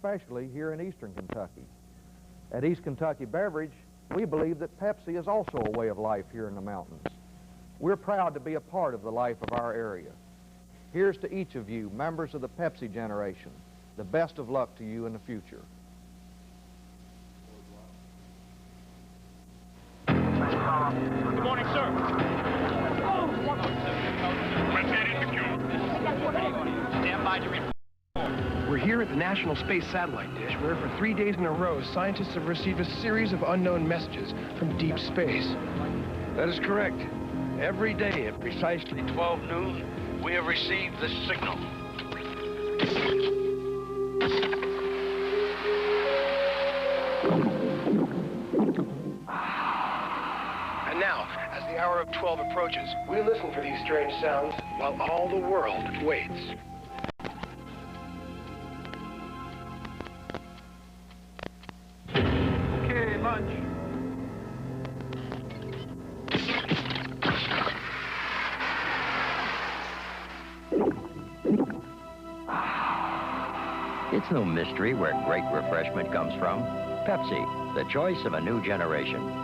especially here in Eastern Kentucky. At East Kentucky Beverage, we believe that Pepsi is also a way of life here in the mountains. We're proud to be a part of the life of our area. Here's to each of you, members of the Pepsi generation, the best of luck to you in the future. Good morning, sir. Stand by to report. We're here at the National Space Satellite Dish, where for 3 days in a row, scientists have received a series of unknown messages from deep space. That is correct. Every day at precisely 12 noon, we have received this signal. And now, as the hour of 12 approaches, we listen for these strange sounds while all the world waits. Okay, lunch. It's no mystery where great refreshment comes from. Pepsi, the choice of a new generation.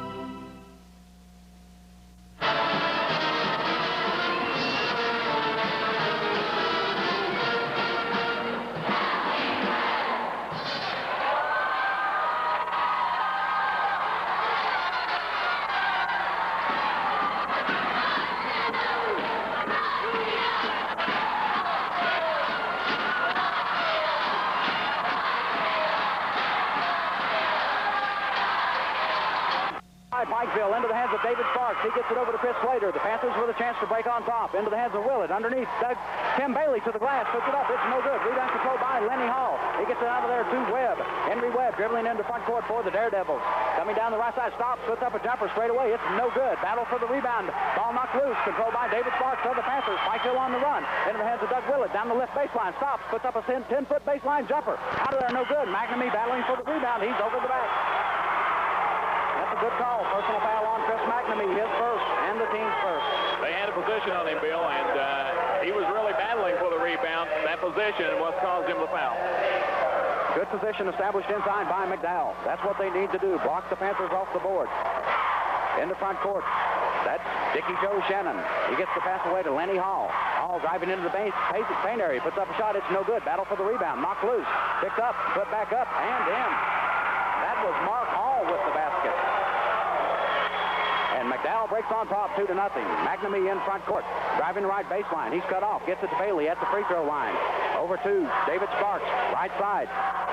Pikeville into the hands of David Sparks. He gets it over to Chris Slater. The Panthers with a chance to break on top. Into the hands of Willett. Underneath, Tim Bailey to the glass. Puts it up. It's no good. Rebound controlled by Lenny Hall. He gets it out of there to Webb. Henry Webb dribbling into front court for the Daredevils. Coming down the right side, stops, puts up a jumper straight away. It's no good. Battle for the rebound. Ball knocked loose. Controlled by David Sparks for the Panthers. Pikeville on the run. Into the hands of Doug Willett. Down the left baseline. Stops. Puts up a 10-foot baseline jumper. Out of there, no good. McNamee battling for the rebound. He's over the back. That's a good call. Personal foul on Chris McNamee. His first and the team's first. They had a position on him, Bill, and he was really battling for the rebound. That position was caused him the foul. Good position established inside by McDowell. That's what they need to do. Block the Panthers off the board. In the front court. That's Dickie Joe Shannon. He gets the pass away to Lenny Hall. Hall driving into the paint area. Puts up a shot. It's no good. Battle for the rebound. Knocked loose. Picked up. Put back up. And in. That was Mark Hall with the basket. And McDowell breaks on top 2-0. McNamee in front court. Driving right baseline. He's cut off. Gets it to Bailey at the free throw line. Over to David Sparks. Right side.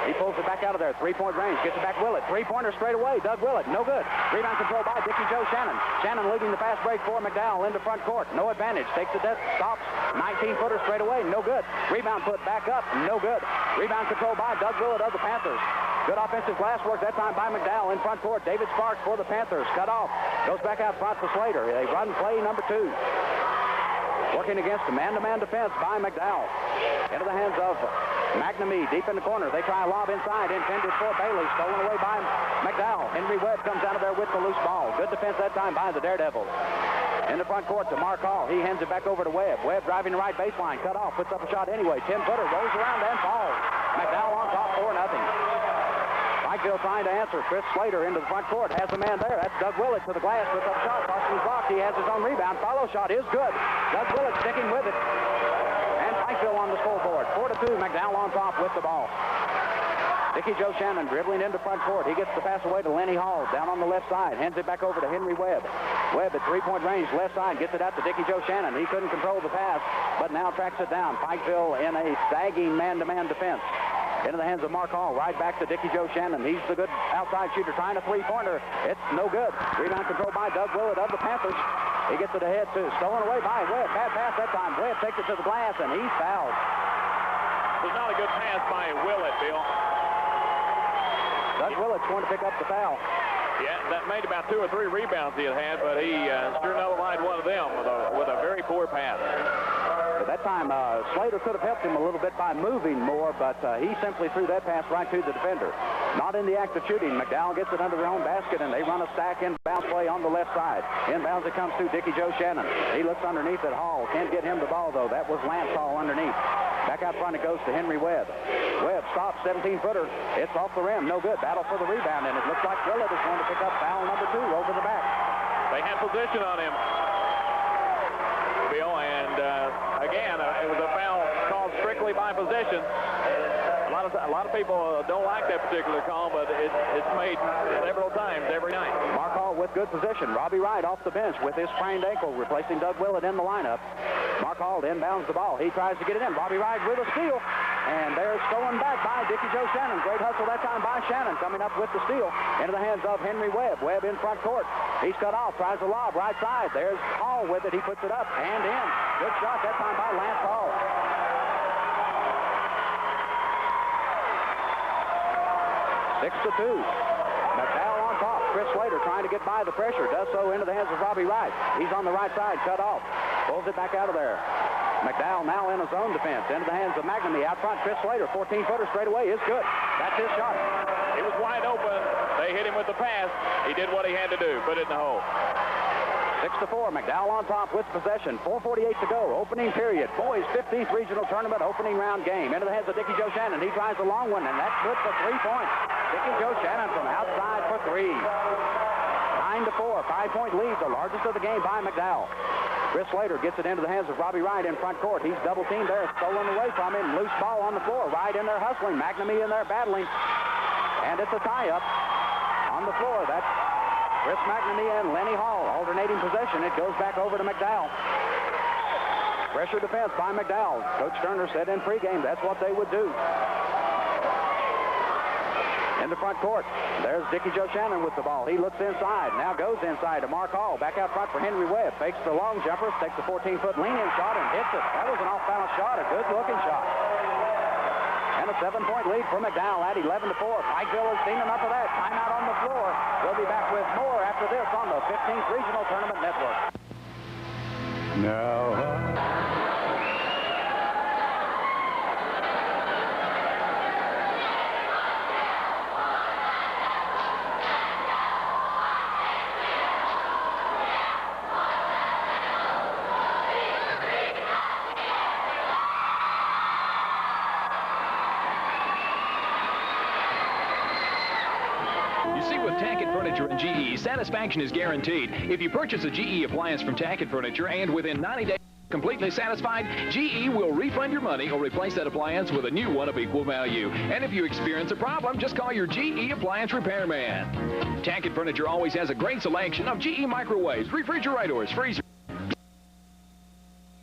He pulls it back out of there. Three-point range. Gets it back Willett. Three-pointer straight away. Doug Willett. No good. Rebound control by Dickie Joe Shannon. Shannon leading the fast break for McDowell into front court. No advantage. Takes it. Stops. 19-footer straight away. No good. Rebound put back up. No good. Rebound control by Doug Willett of the Panthers. Good offensive glass work that time by McDowell in front court. David Sparks for the Panthers. Cut off. Goes back out front for Slater. They run play number 2. Working against a man-to-man defense by McDowell. Into the hands of McNamee deep in the corner. They try a lob inside. Intended for Bailey. Stolen away by McDowell. Henry Webb comes out of there with the loose ball. Good defense that time by the Daredevils. In the front court to Mark Hall. He hands it back over to Webb. Webb driving the right baseline. Cut off. Puts up a shot anyway. 10-footer. Rolls around and falls. McDowell on top 4-0. Pikeville trying to answer. Chris Slater into the front court. Has a man there. That's Doug Willett to the glass. Puts up a shot. Boston's blocked. He has his own rebound. Follow shot is good. Doug Willett sticking with it. And Pikeville on the scoreboard. 4-2. McDowell on top with the ball. Dickie Joe Shannon dribbling into front court. He gets the pass away to Lenny Hall. Down on the left side. Hands it back over to Henry Webb. Webb at three-point range. Left side. Gets it out to Dickie Joe Shannon. He couldn't control the pass, but now tracks it down. Pikeville in a sagging man-to-man defense. Into the hands of Mark Hall. Right back to Dickie Joe Shannon. He's the good outside shooter trying a three-pointer. It's no good. Rebound controlled by Doug Willett of the Panthers. He gets it ahead, too. Stolen away by Webb. Bad pass that time. Webb takes it to the glass, and he's fouled. It was not a good pass by Willett, Bill. Doug Willett's going to pick up the foul. Yeah, that made about 2 or 3 rebounds he had, but he sure nullified one of them with a very poor pass. At that time, Slater could have helped him a little bit by moving more, but he simply threw that pass right to the defender. Not in the act of shooting. McDowell gets it under their own basket, and they run a stack inbounds play on the left side. Inbounds it comes to Dickie Joe Shannon. He looks underneath at Hall. Can't get him the ball, though. That was Lance Hall underneath. Back out front it goes to Henry Webb. Webb stops, 17-footer. It's off the rim, no good. Battle for the rebound, and it looks like Willett is going to pick up foul number 2 over the back. They had position on him, Bill, and again, it was a foul called strictly by possession. A lot of people don't like that particular call, but it's made several times every night. Mark Hall with good position. Robbie Wright off the bench with his sprained ankle, replacing Doug Willett in the lineup. Mark Hall inbounds the ball. He tries to get it in. Robbie Wright with a steal. And there's stolen back by Dickie Joe Shannon. Great hustle that time by Shannon, coming up with the steal into the hands of Henry Webb. Webb in front court. He's cut off, tries a lob, right side. There's Hall with it. He puts it up and in. Good shot that time by Lance Hall. 6-2. McDowell on top. Chris Slater trying to get by the pressure. Does so into the hands of Robbie Wright. He's on the right side, cut off. Pulls it back out of there. McDowell now in a zone defense. Into the hands of McNamee. Out front, Chris Slater. 14-footer straight away is good. That's his shot. He was wide open. They hit him with the pass. He did what he had to do. Put it in the hole. 6-4. McDowell on top with possession. 4:48 to go. Opening period. Boys 15th regional tournament opening round game. Into the hands of Dickie Joe Shannon. He tries a long one, and that's good for 3 points. Dickie Joe Shannon from outside for 3. 9-4. 5-point lead. The largest of the game by McDowell. Chris Slater gets it into the hands of Robbie Wright in front court. He's double teamed there. Stolen away from him. Loose ball on the floor. Wright in there hustling. McNamee in there battling. And it's a tie-up on the floor. That's Chris McNamee and Lenny Hall alternating possession. It goes back over to McDowell. Pressure defense by McDowell. Coach Turner said in pregame that's what they would do. In the front court, there's Dickie Joe Shannon with the ball. He looks inside. Now goes inside to Mark Hall. Back out front for Henry Webb. Fakes the long jumper. Takes a 14-foot lean-in shot and hits it. That was an off-balance shot. A good-looking shot. And a 7-point lead for McDowell at 11-4. Pikeville has seen enough of that. Timeout on the floor. We'll be back with more after this on the 15th Regional Tournament Network. Now, and GE, satisfaction is guaranteed. If you purchase a GE appliance from Tackett Furniture and within 90 days completely satisfied, GE will refund your money or replace that appliance with a new one of equal value. And if you experience a problem, just call your GE appliance repairman. Tackett Furniture always has a great selection of GE microwaves, refrigerators, freezers,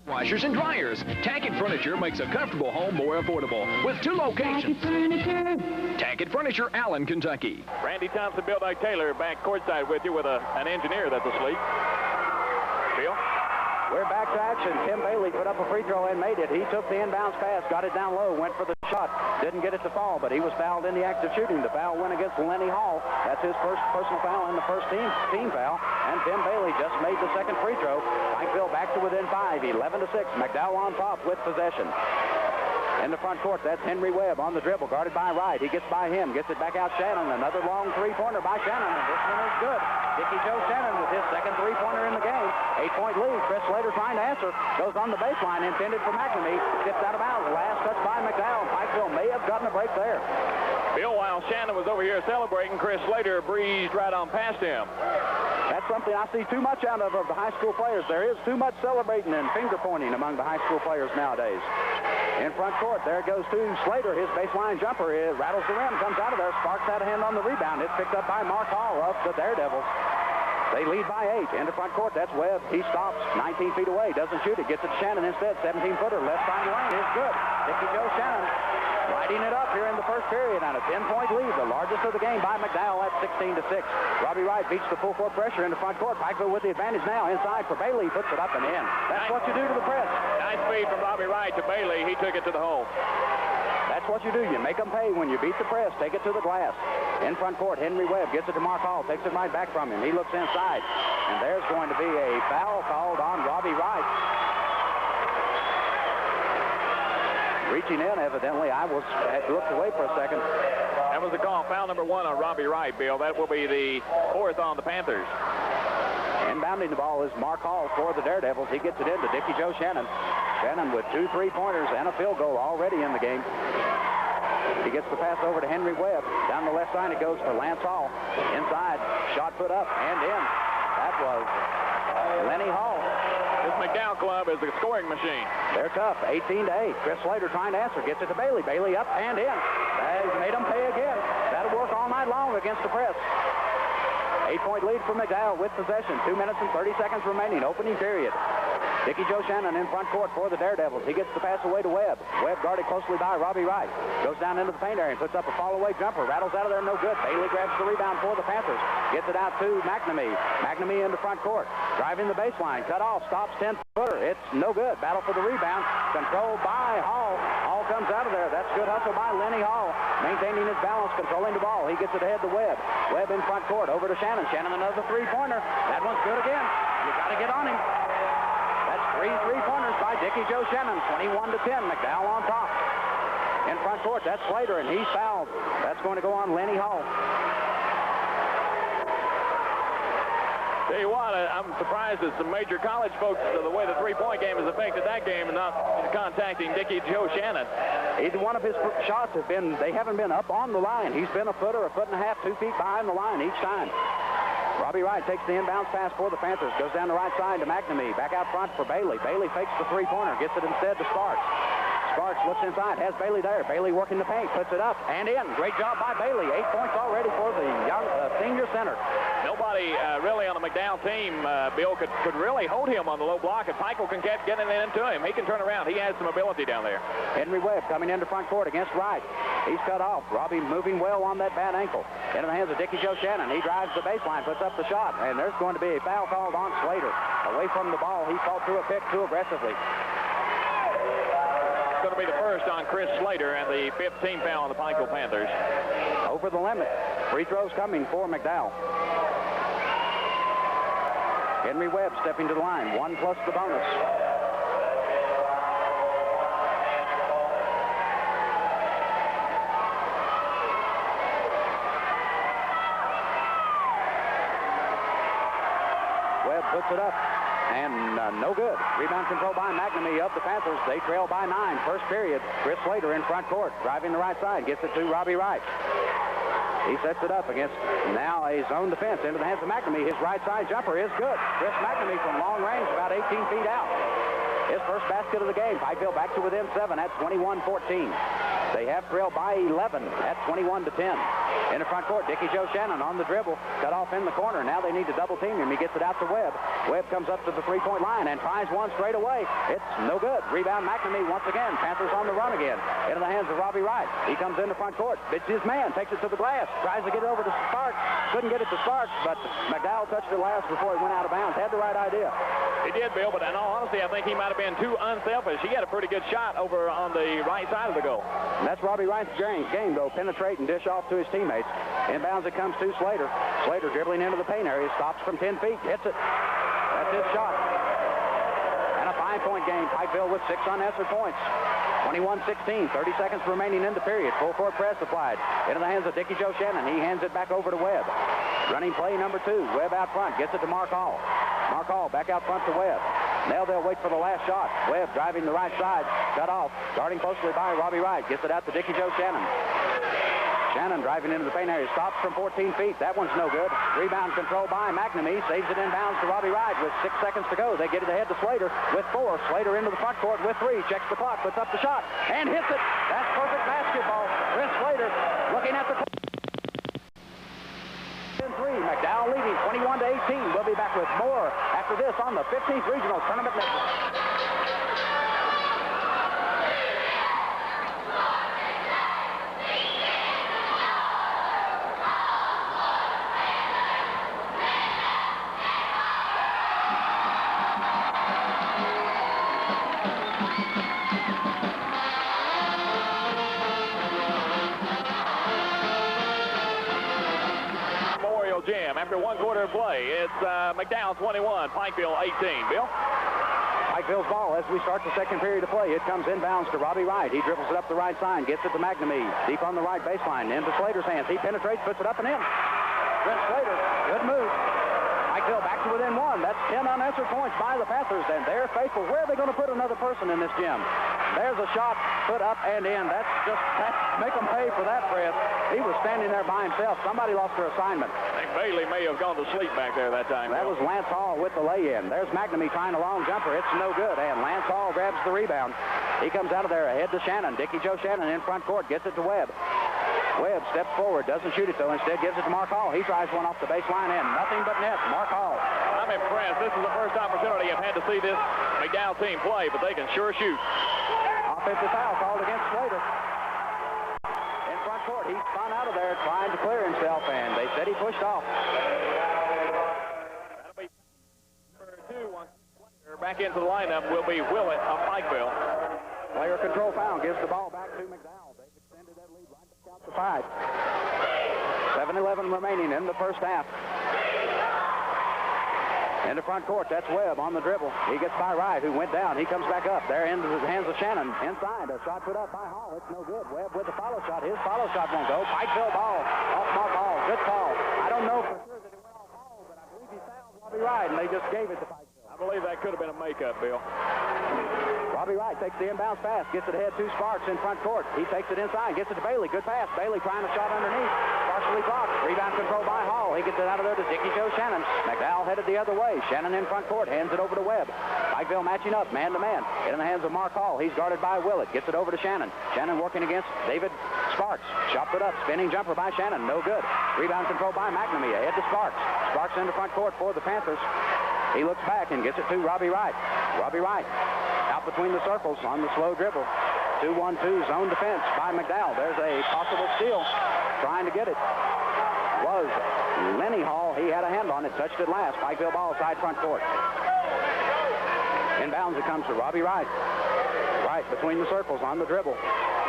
washers and dryers. Tackett Furniture makes a comfortable home more affordable with 2 locations. Tackett Furniture, Allen, Kentucky. Randy Thompson, Bill Dyke Taylor back courtside with you with an engineer that's asleep. Bill? We're back to action. Tim Bailey put up a free throw and made it. He took the inbounds pass, got it down low, went for the shot. Didn't get it to fall, but he was fouled in the act of shooting. The foul went against Lenny Hall. That's his first personal foul and the first team foul. And Tim Bailey just made the second free throw. Pikeville back to within 5, 11-6. McDowell on top with possession. In the front court, that's Henry Webb on the dribble, guarded by Wright. He gets by him, gets it back out Shannon. Another long three-pointer by Shannon, and this one is good. Dickie Joe Shannon with his second three-pointer in the game. 8-point lead. Chris Slater trying to answer. Goes on the baseline, intended for McNamee. Gets out of bounds. Last touch by McDowell. Pikeville may have gotten a break there. Bill, while Shannon was over here celebrating, Chris Slater breezed right on past him. That's something I see too much out of the high school players. There is too much celebrating and finger-pointing among the high school players nowadays. In front court, there it goes to Slater. His baseline jumper rattles the rim, comes out of there, sparks out a hand on the rebound. It's picked up by Mark Hall of the Daredevils. They lead by 8. Into front court, that's Webb. He stops 19 feet away, doesn't shoot it, gets it to Shannon instead. 17-footer, left side of the lane is good. Dickie Joe Shannon lighting it up here in the first period on a 10-point lead, the largest of the game by McDowell at 16-6. Robbie Wright beats the full-court pressure into front court. Pikeville with the advantage now inside for Bailey. Puts it up and in. That's what you do to the press. Nice feed from Robbie Wright to Bailey. He took it to the hole. That's what you do. You make them pay when you beat the press. Take it to the glass. In front court, Henry Webb gets it to Mark Hall. Takes it right back from him. He looks inside. And there's going to be a foul called on Robbie Wright. Reaching in, evidently. I had looked away for a second. That was the call. Foul number 1 on Robbie Wright, Bill. That will be the 4th on the Panthers. Inbounding the ball is Mark Hall for the Daredevils. He gets it into Dickie Joe Shannon. Shannon with 2 3-pointers and a field goal already in the game. He gets the pass over to Henry Webb. Down the left side it goes for Lance Hall. Inside, shot put up and in. That was Lenny Hall. This McDowell club is a scoring machine. They're tough, 18-8. Chris Slater trying to answer, gets it to Bailey. Bailey up and in. He's made them pay again. That'll work all night long against the press. 8-point lead for McDowell with possession. 2 minutes and 30 seconds remaining, opening period. Dickie Joe Shannon in front court for the Daredevils. He gets the pass away to Webb. Webb guarded closely by Robbie Wright. Goes down into the paint area and puts up a fall-away jumper. Rattles out of there, no good. Bailey grabs the rebound for the Panthers. Gets it out to McNamee. McNamee into front court. Driving the baseline. Cut off. Stops 10-footer. It's no good. Battle for the rebound. Controlled by Hall. Hall comes out of there. That's good hustle by Lenny Hall. Maintaining his balance, controlling the ball. He gets it ahead to Webb. Webb in front court. Over to Shannon. Shannon another three-pointer. That one's good again. You got to get on him. Three three-pointers by Dickie Joe Shannon, 21-10. McDowell on top. In front court, that's Slater, and he's fouled. That's going to go on Lenny Hall. Tell you what, I'm surprised that some major college folks, the way the three-point game has affected that game and not contacting Dickie Joe Shannon. Either one of his shots they haven't been up on the line. He's been a foot and a half, 2 feet behind the line each time. Robbie Wright takes the inbounds pass for the Panthers. Goes down the right side to McNamee. Back out front for Bailey. Bailey fakes the three-pointer. Gets it instead to Sparks. Sparks looks inside. Has Bailey there. Bailey working the paint. Puts it up and in. Great job by Bailey. 8 points already for the young senior center. Nobody really on the McDowell team, Bill, could really hold him on the low block. If Pikeville can get into him, he can turn around. He has some ability down there. Henry Webb coming into front court against Wright. He's cut off. Robbie moving well on that bad ankle. Into the hands of Dickie Joe Shannon. He drives the baseline, puts up the shot, and there's going to be a foul called on Slater. Away from the ball, he fought through a pick too aggressively. It's going to be the first on Chris Slater and the 15th foul on the Pikeville Panthers. Over the limit. Free throws coming for McDowell. Henry Webb stepping to the line. 1 plus the bonus. Webb puts it up. And no good. Rebound control by McNamee of the Panthers. They trail by 9. First period. Chris Slater in front court. Driving the right side. Gets it to Robbie Wright. He sets it up against now a zone defense into the hands of McNamee. His right side jumper is good. Chris McNamee from long range, about 18 feet out. His first basket of the game. Pikeville back to within 7 at 21-14. They have trailed by 11 at 21-10. In the front court, Dickie Joe Shannon on the dribble. Cut off in the corner. Now they need to double team him. He gets it out to Webb. Webb comes up to the three-point line and tries one straight away. It's no good. Rebound McNamee once again. Panthers on the run again. Into the hands of Robbie Wright. He comes into front court. Bits his man. Takes it to the glass. Tries to get it over to Sparks. Couldn't get it to Sparks, but McDowell touched it last before he went out of bounds. Had the right idea. He did, Bill, but in all honesty, I think he might have been too unselfish. He had a pretty good shot over on the right side of the goal. And that's Robbie Wright's game, though. Penetrate and dish off to his teammates. Inbounds it comes to Slater. Slater dribbling into the paint area. Stops from 10 feet. Hits it. That's his shot. And a 5-point game. Pikeville with 6 unanswered points. 21-16. 30 seconds remaining in the period. Full court press applied. Into the hands of Dickie Joe Shannon. He hands it back over to Webb. Running play number 2. Webb out front. Gets it to Mark Hall. Mark Hall back out front to Webb. Now they'll wait for the last shot. Webb driving the right side. Cut off. Guarding closely by Robbie Wright. Gets it out to Dickie Joe Shannon. Shannon driving into the paint area. Stops from 14 feet. That one's no good. Rebound control by McNamee. Saves it inbounds to Robbie Wright with 6 seconds to go. They get it ahead to Slater with 4. Slater into the front court with 3. Checks the clock. Puts up the shot. And hits it. That's perfect basketball. Chris Slater looking at the 3. McDowell leading 21-18. We'll be back with more after this on the 15th Regional Tournament Network. Jam. After 1 quarter of play, it's McDowell 21, Pikeville 18. Bill? Pikeville's ball as we start the second period of play. It comes inbounds to Robbie Wright. He dribbles it up the right side, gets it to McNamee. Deep on the right baseline, into Slater's hands. He penetrates, puts it up and in. Chris Slater, good move. Pikeville back to within 1. That's 10 unanswered points by the Panthers, and they're faithful. Where are they going to put another person in this gym? There's a shot put up and in. That's make them pay for that, Fred. He was standing there by himself. Somebody lost their assignment. I think Bailey may have gone to sleep back there that time. That was Lance Hall with the lay-in. There's McNamee trying a long jumper. It's no good, and Lance Hall grabs the rebound. He comes out of there ahead to Shannon. Dickie Joe Shannon in front court, gets it to Webb. Webb steps forward, doesn't shoot it, though. Instead, gives it to Mark Hall. He tries one off the baseline, and nothing but net. Mark Hall. I'm impressed. This is the first opportunity I've had to see this McDowell team play, but they can sure shoot. Offensive foul called against Slater. In front court, he spun out of there trying to clear himself, and they said he pushed off. That'll be number 2. Back into the lineup will be Willett of Pikeville. Player control foul gives the ball back to McDowell. They've extended that lead right back out to 5. 7:11 remaining in the first half. In the front court, that's Webb on the dribble. He gets by Wright, who went down. He comes back up. There into the hands of Shannon. Inside, a shot put up by Hall. It's no good. Webb with the follow shot. His follow shot won't go. Pikeville ball off Mark Hall. Good call. I don't know for sure that it went off Hall, but I believe he fouled Robbie Wright, and they just gave it to Pikeville. I believe that could have been a makeup, Bill. Robbie Wright takes the inbounds pass, gets it ahead to Sparks in front court. He takes it inside, gets it to Bailey. Good pass. Bailey trying a shot underneath. Partially blocked. Rebound control by Hall. He gets it out of there to Dickie Joe Shannon. McDowell headed the other way. Shannon in front court, hands it over to Webb. Pikeville matching up, man-to-man. In the hands of Mark Hall. He's guarded by Willett. Gets it over to Shannon. Shannon working against David Sparks. Shot put up. Spinning jumper by Shannon. No good. Rebound control by McNamee. Ahead to Sparks. Sparks into front court for the Panthers. He looks back and gets it to Robbie Wright. Robbie Wright out between the circles on the slow dribble. 2-1-2 zone defense by McDowell. There's a possible steal. Trying to get it was Lenny Hall. He had a hand on it. Touched it last. Pikeville ball side front court. Inbounds it comes to Robbie Wright. Wright between the circles on the dribble.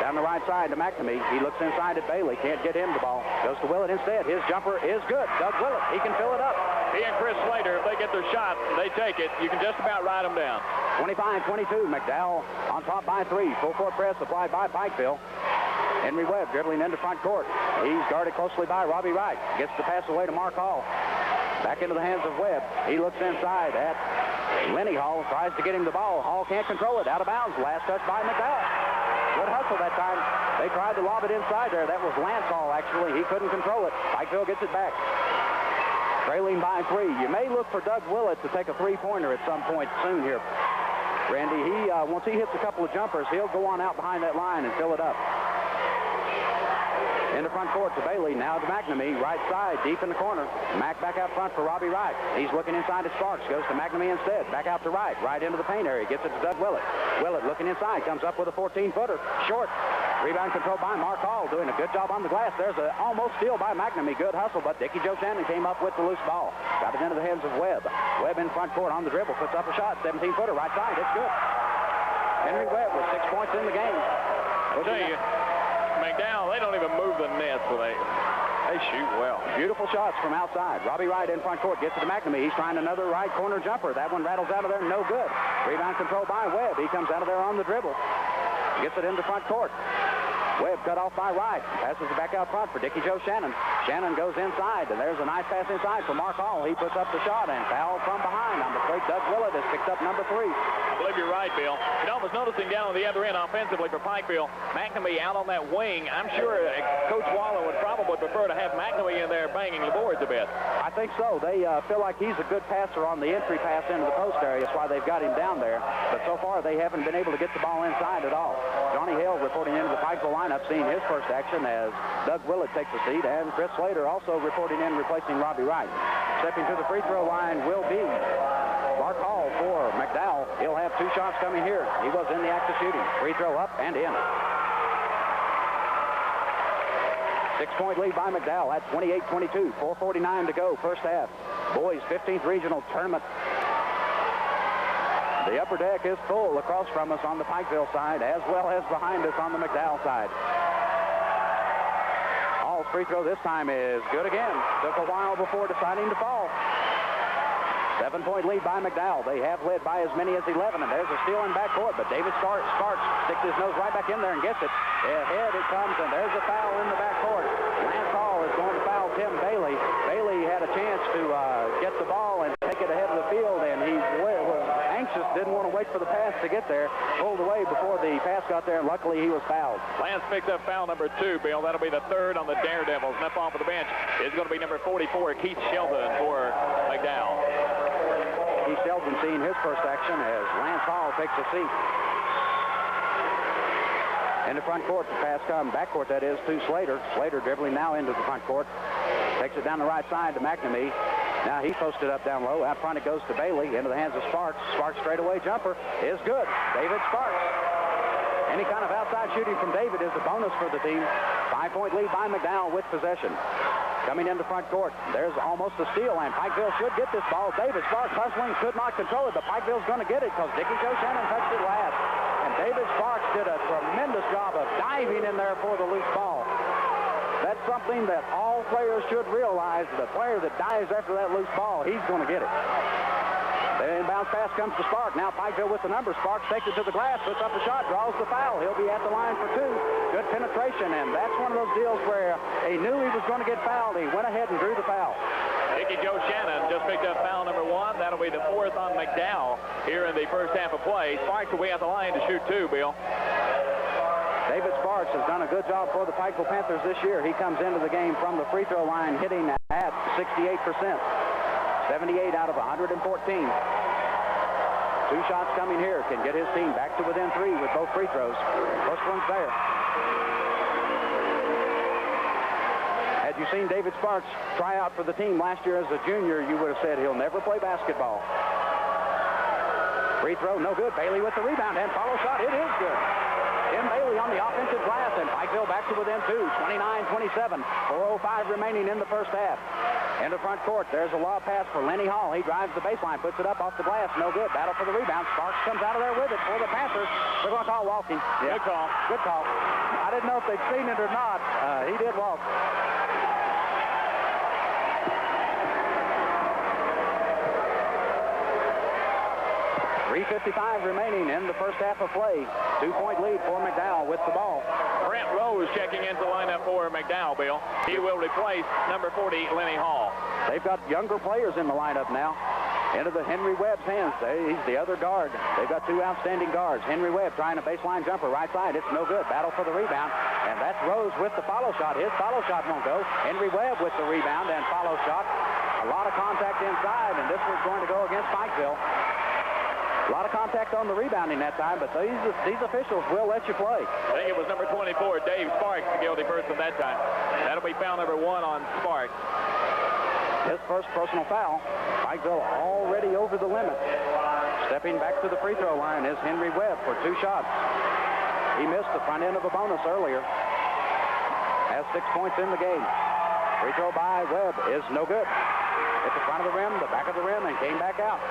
Down the right side to McNamee. He looks inside at Bailey. Can't get him the ball. Goes to Willett instead. His jumper is good. Doug Willett. He can fill it up. He and Chris Slater, if they get their shot, they take it. You can just about ride them down. 25-22. McDowell on top by 3. Full court press applied by Pikeville. Henry Webb dribbling into front court. He's guarded closely by Robbie Wright. Gets the pass away to Mark Hall. Back into the hands of Webb. He looks inside at Lenny Hall. Tries to get him the ball. Hall can't control it. Out of bounds. Last touch by McDowell. Good hustle that time. They tried to lob it inside there. That was Lance Hall, actually. He couldn't control it. Pikeville gets it back. Trailing by 3. You may look for Doug Willett to take a three-pointer at some point soon here. Randy, once he hits a couple of jumpers, he'll go on out behind that line and fill it up. In the front court to Bailey, now to McNamee, right side, deep in the corner. Mack back out front for Robbie Wright. He's looking inside to Sparks, goes to McNamee instead. Back out to Wright, right into the paint area, gets it to Doug Willett. Willett looking inside, comes up with a 14-footer, short. Rebound control by Mark Hall, doing a good job on the glass. There's an almost steal by McNamee, good hustle, but Dickie Joe Shannon came up with the loose ball. Got it into the hands of Webb. Webb in front court on the dribble, puts up a shot, 17-footer, right side, it's good. Henry Webb with 6 points in the game. I'll tell you, McDowell, they don't even move the nets, so they shoot well. Beautiful shots from outside. Robbie Wright in front court, gets it to McNamee. He's trying another right corner jumper. That one rattles out of there, no good. Rebound control by Webb. He comes out of there on the dribble. Gets it into front court. Webb cut off by Wright. Passes it back out front for Dickie Joe Shannon. Shannon goes inside, and there's a nice pass inside for Mark Hall. He puts up the shot and fouled from behind. I'm afraid Doug Willett has picked up number 3. I believe you're right, Bill. You know, I was noticing down on the other end offensively for Pikeville, McNamee out on that wing. I'm sure Coach Waller would probably prefer to have McNamee in there banging the boards a bit. I think so. They feel like he's a good passer on the entry pass into the post area. That's why they've got him down there. But so far, they haven't been able to get the ball inside at all. Johnny Hale reporting into the Pikeville lineup, seeing his first action as Doug Willett takes a seat, and Chris Slater also reporting in, replacing Robbie Wright. Stepping to the free throw line will be Mark Hall for McDowell. He'll have 2 shots coming here. He was in the act of shooting. Free throw up and in. 6-point lead by McDowell at 28-22. 4:49 to go, first half. Boys 15th Regional Tournament. The upper deck is full across from us on the Pikeville side, as well as behind us on the McDowell side. Hall's free throw this time is good again. Took a while before deciding to fall. 7-point lead by McDowell. They have led by as many as 11, and there's a steal in backcourt, but David Sparks sticks his nose right back in there and gets it. Ahead it comes, and there's a foul in the backcourt. Lance Hall is going to foul Tim Bailey. Bailey had a chance to get the ball and take it ahead of the field, and he was anxious to didn't want to wait for the pass to get there. Pulled away before the pass got there, and luckily he was fouled. Lance picked up foul number 2, Bill. That'll be the third on the Daredevils. And up off of the bench is going to be number 44, Keith Sheldon for McDowell. Keith Sheldon seeing his first action as Lance Hall takes a seat. In the front court, the pass comes, backcourt that is, to Slater. Slater dribbling now into the front court. Takes it down the right side to McNamee. Now he's posted up down low. Out front it goes to Bailey, into the hands of Sparks. Sparks straightaway jumper is good. David Sparks. Any kind of outside shooting from David is a bonus for the team. 5-point lead by McDowell with possession. Coming into front court, there's almost a steal, and Pikeville should get this ball. David Sparks hustling, could not control it, but Pikeville's going to get it because Dickie Joe Shannon touched it last. And David Sparks did a tremendous job of diving in there for the loose ball. That's something that all players should realize. The player that dives after that loose ball, he's going to get it. The inbound pass comes to Sparks. Now Pikeville with the number. Sparks takes it to the glass, puts up a shot, draws the foul. He'll be at the line for 2. Good penetration, and that's one of those deals where he knew he was going to get fouled. He went ahead and drew the foul. Dickie Joe Shannon just picked up foul number 1. That'll be the 4th on McDowell here in the first half of play. Sparks will be at the line to shoot 2, Bill. David Sparks has done a good job for the Pikeville Panthers this year. He comes into the game from the free throw line hitting at 68%. 78 out of 114. 2 shots coming here can get his team back to within 3 with both free throws. First one's there. Had you seen David Sparks try out for the team last year as a junior, you would have said he'll never play basketball. Free throw, no good. Bailey with the rebound and follow shot. It is good. Tim Bailey on the offensive glass, and Pikeville back to within 2. 29-27. 4:05 remaining in the first half. Into front court, there's a lob pass for Lenny Hall. He drives the baseline, puts it up off the glass. No good. Battle for the rebound. Sparks comes out of there with it for the Panthers. They're going to call walking. Yeah. Good call. Good call. I didn't know if they'd seen it or not. He did walk. .355 remaining in the first half of play. 2-point lead for McDowell with the ball. Brent Rose checking into the lineup for McDowell, Bill. He will replace number 40, Lenny Hall. They've got younger players in the lineup now. Into the Henry Webb's hands. He's the other guard. They've got 2 outstanding guards. Henry Webb trying a baseline jumper right side. It's no good. Battle for the rebound. And that's Rose with the follow shot. His follow shot won't go. Henry Webb with the rebound and follow shot. A lot of contact inside, and this was going to go against Pikeville. A lot of contact on the rebounding that time, but these officials will let you play. I think it was number 24, Dave Sparks, the guilty person that time. That'll be foul number 1 on Sparks. His first personal foul. Pikeville already over the limit. Stepping back to the free throw line is Henry Webb for 2 shots. He missed the front end of a bonus earlier. Has 6 points in the game. Free throw by Webb is no good. Hit the front of the rim, the back of the rim, and came back out.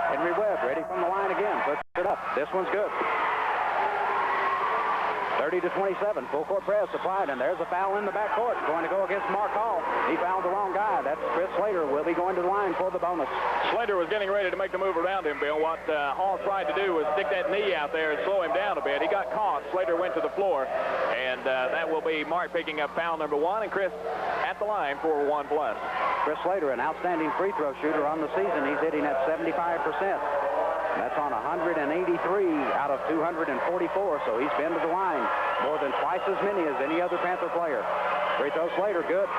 Henry Webb ready from the line again. Puts it up. This one's good. 30-27. Full court press applied, and there's a foul in the backcourt. Going to go against Mark Hall. He fouled the wrong guy. That's Chris Slater. Will be going to the line for the bonus. Slater was getting ready to make the move around him, Bill. What Hall tried to do was stick that knee out there and slow him down a bit. He got caught. Slater went to the floor, and that will be Mark picking up foul number 1, and Chris at the line for 1+. Chris Slater, an outstanding free throw shooter on the season. He's hitting at 75%. That's on 183 out of 244, so he's been to the line more than twice as many as any other Panther player. Free throw Slater, good.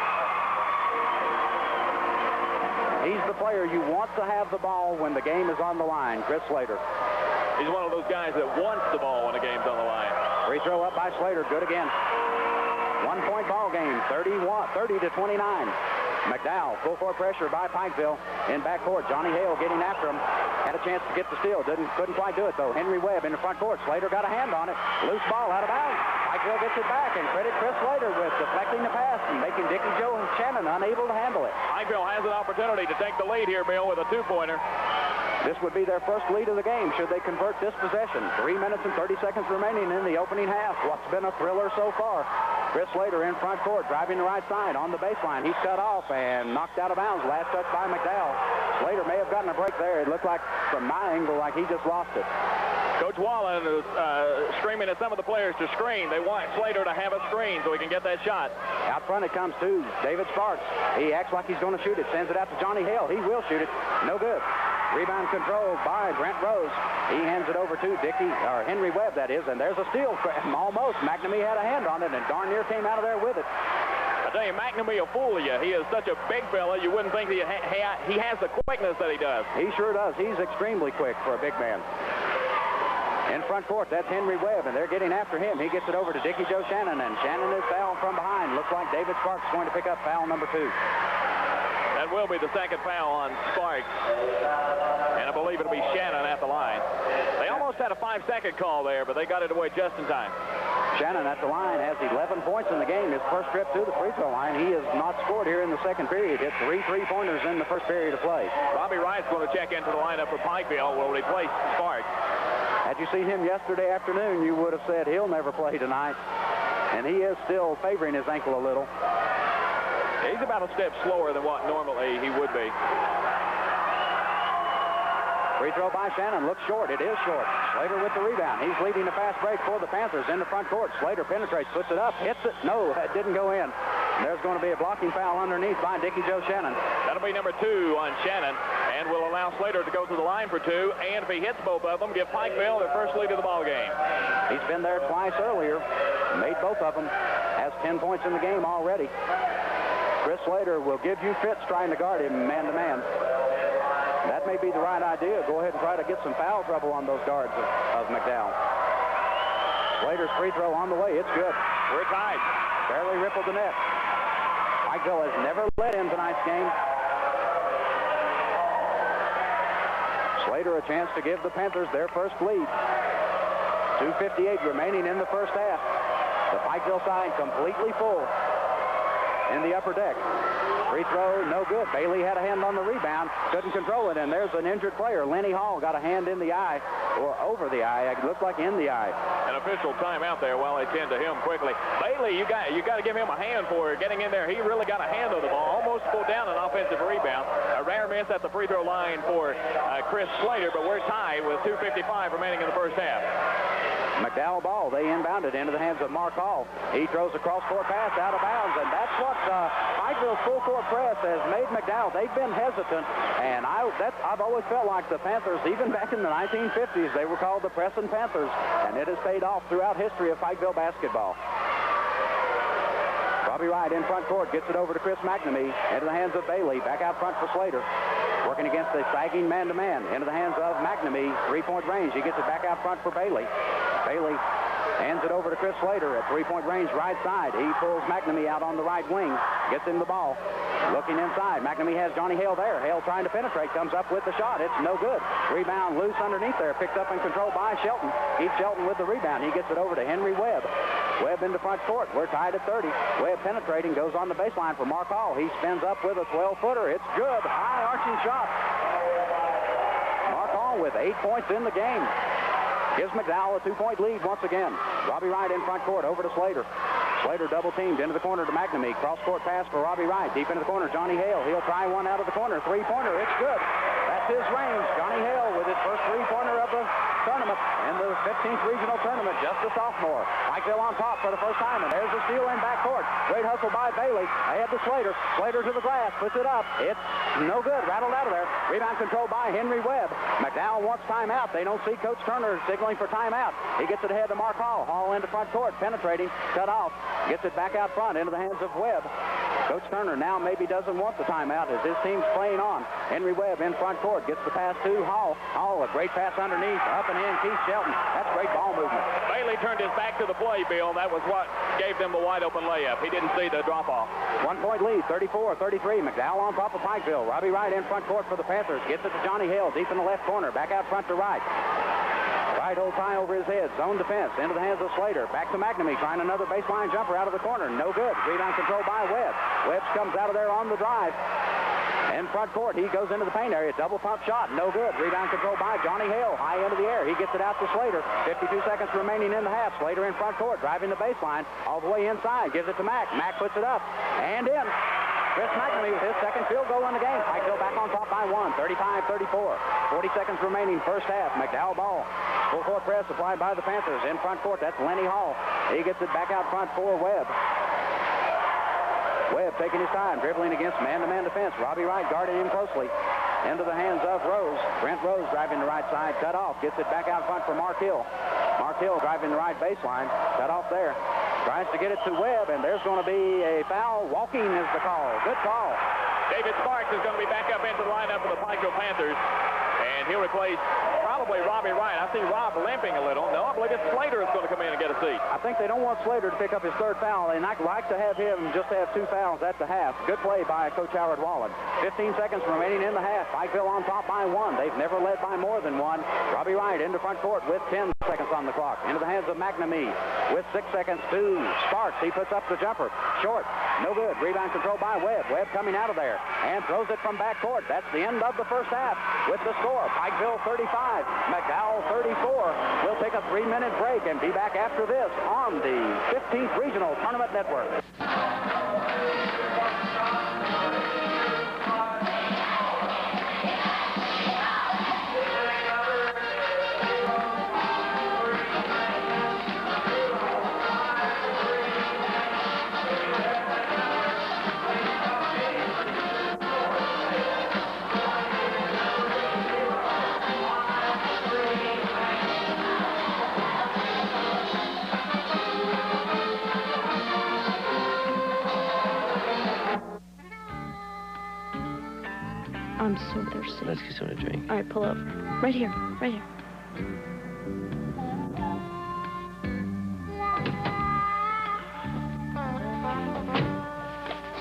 He's the player you want to have the ball when the game is on the line, Chris Slater. He's one of those guys that wants the ball when the game's on the line. Free throw up by Slater, good again. 1-point ball game, 30-29. McDowell, full court pressure by Pikeville in backcourt. Johnny Hale getting after him. Had a chance to get the steal. Couldn't quite do it, though. Henry Webb in the front court. Slater got a hand on it. Loose ball out of bounds. Pikeville gets it back, and credit Chris Slater with deflecting the pass and making Dickie Joe and Shannon unable to handle it. Pikeville has an opportunity to take the lead here, Bill, with a 2-pointer. This would be their first lead of the game should they convert this possession. 3 minutes and 30 seconds remaining in the opening half. What's been a thriller so far. Chris Slater in front court, driving the right side on the baseline. He's cut off and knocked out of bounds. Last touch by McDowell. Slater may have gotten a break there. It looked like, from my angle, like he just lost it. Coach Wallen is screaming at some of the players to screen. They want Slater to have a screen so he can get that shot. Out front it comes to David Sparks. He acts like he's going to shoot it. Sends it out to Johnny Hale. He will shoot it. No good. Rebound controlled by Brent Rose. He hands it over to Henry Webb, that is, and there's a steal. Almost. McNamee had a hand on it and darn near came out of there with it. I tell you, McNamee will fool you. He is such a big fella, you wouldn't think he has the quickness that he does. He sure does. He's extremely quick for a big man. In front court, that's Henry Webb, and they're getting after him. He gets it over to Dickie Joe Shannon, and Shannon is fouled from behind. Looks like David Sparks is going to pick up foul number 2. That will be the second foul on Sparks, and I believe it'll be Shannon at the line. They almost had a 5-second call there, but they got it away just in time. Shannon at the line has 11 points in the game. His first trip to the free throw line. He has not scored here in the second period. Hit 3 3-pointers in the first period of play. Robbie Wright's going to check into the lineup for Pikeville. Will replace Sparks. Had you seen him yesterday afternoon, you would have said he'll never play tonight. And he is still favoring his ankle a little. He's about a step slower than what normally he would be. Free throw by Shannon. Looks short. It is short. Slater with the rebound. He's leading the fast break for the Panthers in the front court. Slater penetrates, puts it up, hits it. No, it didn't go in. There's going to be a blocking foul underneath by Dickie Joe Shannon. That'll be number 2 on Shannon, and will allow Slater to go to the line for 2. And if he hits both of them, give Pikeville their first lead of the ball game. He's been there twice earlier. Made both of them. Has 10 points in the game already. Chris Slater will give you fits trying to guard him man-to-man. That may be the right idea. Go ahead and try to get some foul trouble on those guards of McDowell. Slater's free throw on the way. It's good. We're tied. Barely rippled the net. Pikeville has never led in tonight's game. Slater a chance to give the Panthers their first lead. 2:58 remaining in the first half. The Pikeville side completely full in the upper deck. Free throw, no good. Bailey had a hand on the rebound, couldn't control it, and there's an injured player. Lenny Hall got a hand in the eye, or over the eye. It looked like in the eye. An official timeout there while they tend to him quickly. Bailey, you got to give him a hand for getting in there. He really got a hand on the ball, almost pulled down an offensive rebound. A rare miss at the free throw line for Chris Slater, but we're tied with 2:55 remaining in the first half. McDowell ball. They inbound it into the hands of Mark Hall. He throws a cross-court pass out of bounds, and that's what Pikeville's full-court press has made McDowell. They've been hesitant, and I've always felt like the Panthers, even back in the 1950s, they were called the Pressing Panthers, and it has paid off throughout history of Pikeville basketball. Robbie Wright in front court gets it over to Chris McNamee. Into the hands of Bailey. Back out front for Slater. Working against the sagging man-to-man. Into the hands of McNamee. 3-point range. He gets it back out front for Bailey. Bailey hands it over to Chris Slater at 3-point range right side. He pulls McNamee out on the right wing. Gets him the ball. Looking inside. McNamee has Johnny Hale there. Hale trying to penetrate. Comes up with the shot. It's no good. Rebound loose underneath there. Picked up and controlled by Shelton. Keith Shelton with the rebound. He gets it over to Henry Webb. Webb into front court. We're tied at 30. Webb penetrating. Goes on the baseline for Mark Hall. He spins up with a 12-footer. It's good. High arching shot. Mark Hall with 8 points in the game. Gives McDowell a 2-point lead once again. Robbie Wright in front court over to Slater. Slater double teamed into the corner to McNamee. Cross-court pass for Robbie Wright. Deep into the corner, Johnny Hale. He'll try one out of the corner. 3-pointer. It's good. That's his range. Johnny Hale with his first 3-pointer of the tournament in the 15th regional tournament. Just a sophomore. Pikeville on top for the first time, and there's a steal in backcourt. Great hustle by Bailey. Ahead to Slater. Slater to the glass. Puts it up. It's no good. Rattled out of there. Rebound controlled by Henry Webb. McDowell wants timeout. They don't see Coach Turner signaling for timeout. He gets it ahead to Mark Hall. Hall into front court. Penetrating. Cut off. Gets it back out front into the hands of Webb. Coach Turner now maybe doesn't want the timeout as his team's playing on. Henry Webb in front court. Gets the pass to Hall. Hall, a great pass underneath. Up and in. Keith Shelton. That's great ball movement. Bailey turned his back to the play, Bill. That was what gave them the wide open layup. He didn't see the drop-off. 1-point lead, 34-33. McDowell on top of Pikeville. Robbie Wright in front court for the Panthers. Gets it to Johnny Hale deep in the left corner. Back out front to Wright. Wright holds high over his head. Zone defense into the hands of Slater. Back to McNamee trying another baseline jumper out of the corner. No good. Rebound controlled by Webb. Webb comes out of there on the drive. In front court, he goes into the paint area. Double pump shot. No good. Rebound controlled by Johnny Hale. High into the air. He gets it out to Slater. 52 seconds remaining in the half. Slater in front court, driving the baseline. All the way inside. Gives it to Mack. Mack puts it up. And in. Chris McNamee with his second field goal in the game. Pikeville back on top by 1. 35-34. 40 seconds remaining first half. McDowell ball. Full court press applied by the Panthers. In front court, that's Lenny Hall. He gets it back out front for Webb. Webb taking his time, dribbling against man-to-man defense. Robbie Wright guarding him closely. Into the hands of Rose. Brent Rose driving the right side, cut off. Gets it back out front for Mark Hill. Mark Hill driving the right baseline, cut off there. Tries to get it to Webb, and there's going to be a foul. Walking is the call. Good call. David Sparks is going to be back up into the lineup for the Pikeville Panthers. And he'll replace probably Robbie Wright. I see Rob limping a little. No, I believe it's Slater that's going to come in and get a seat. I think they don't want Slater to pick up his third foul, and I'd like to have him just have 2 fouls at the half. Good play by Coach Howard Wallen. 15 seconds remaining in the half. Pikeville on top by 1. They've never led by more than 1. Robbie Wright into front court with 10 seconds on the clock. Into the hands of McNamee with 6 seconds to Sparks. He puts up the jumper. Short. No good. Rebound control by Webb. Webb coming out of there and throws it from backcourt. That's the end of the first half with the score. Pikeville 35, McDowell 34. We'll take a 3-minute break and be back after this on the 15th Regional Tournament Network. I'm so thirsty. Let's get something to drink. All right, pull over. Right here, right here.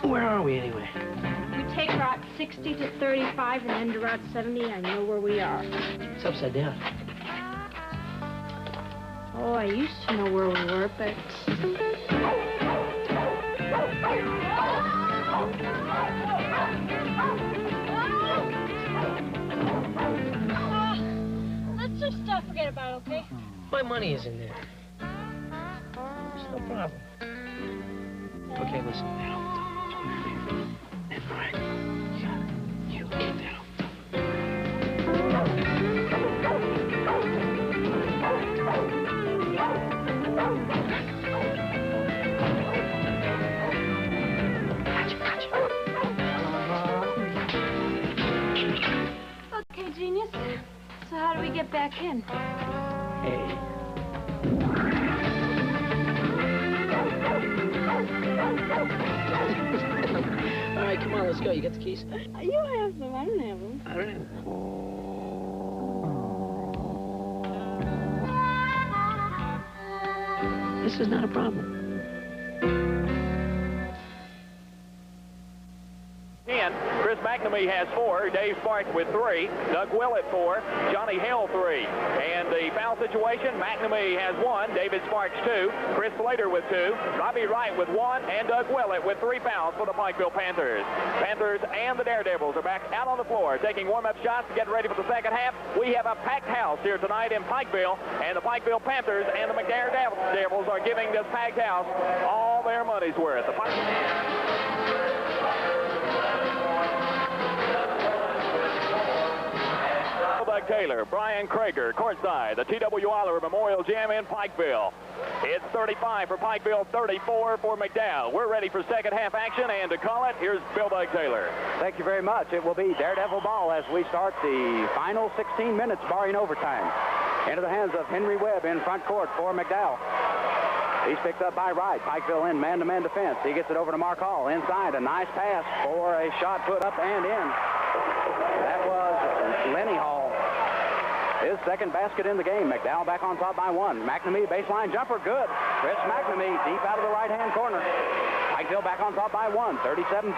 Where are we anyway? We take Route 60 to 35 and then to Route 70. I know where we are. It's upside down. Oh, I used to know where we were, but... let's just forget about it, okay? My money is in there. It's no problem. Okay, listen. Now, do me a favor. And all right, you get that. Okay, genius. So how do we get back in? Hey. All right, come on, let's go. You got the keys? You have them. I don't have them. I don't have them. This is not a problem. 10. Chris McNamee has 4. Dave Sparks with 3. Doug Willett 4. Johnny Hill 3. And the foul situation, McNamee has 1. David Sparks 2. Chris Slater with 2. Robbie Wright with 1. And Doug Willett with 3 fouls for the Pikeville Panthers. Panthers and the Daredevils are back out on the floor taking warm-up shots, getting ready for the second half. We have a packed house here tonight in Pikeville, and the Pikeville Panthers and the McDare Devils are giving this packed house all their money's worth. Doug Taylor, Brian Krager, courtside, the T.W. Oliver Memorial Gym in Pikeville. It's 35 for Pikeville, 34 for McDowell. We're ready for second half action, and to call it, here's Bill Doug Taylor. Thank you very much. It will be Daredevil ball as we start the final 16 minutes, barring overtime. Into the hands of Henry Webb in front court for McDowell. He's picked up by Wright. Pikeville in man-to-man defense. He gets it over to Mark Hall inside. A nice pass for a shot put up and in. That was Lenny Hall. His second basket in the game. McDowell back on top by 1. McNamee baseline jumper, good. Chris McNamee deep out of the right-hand corner. Pikeville back on top by 1, 37-36.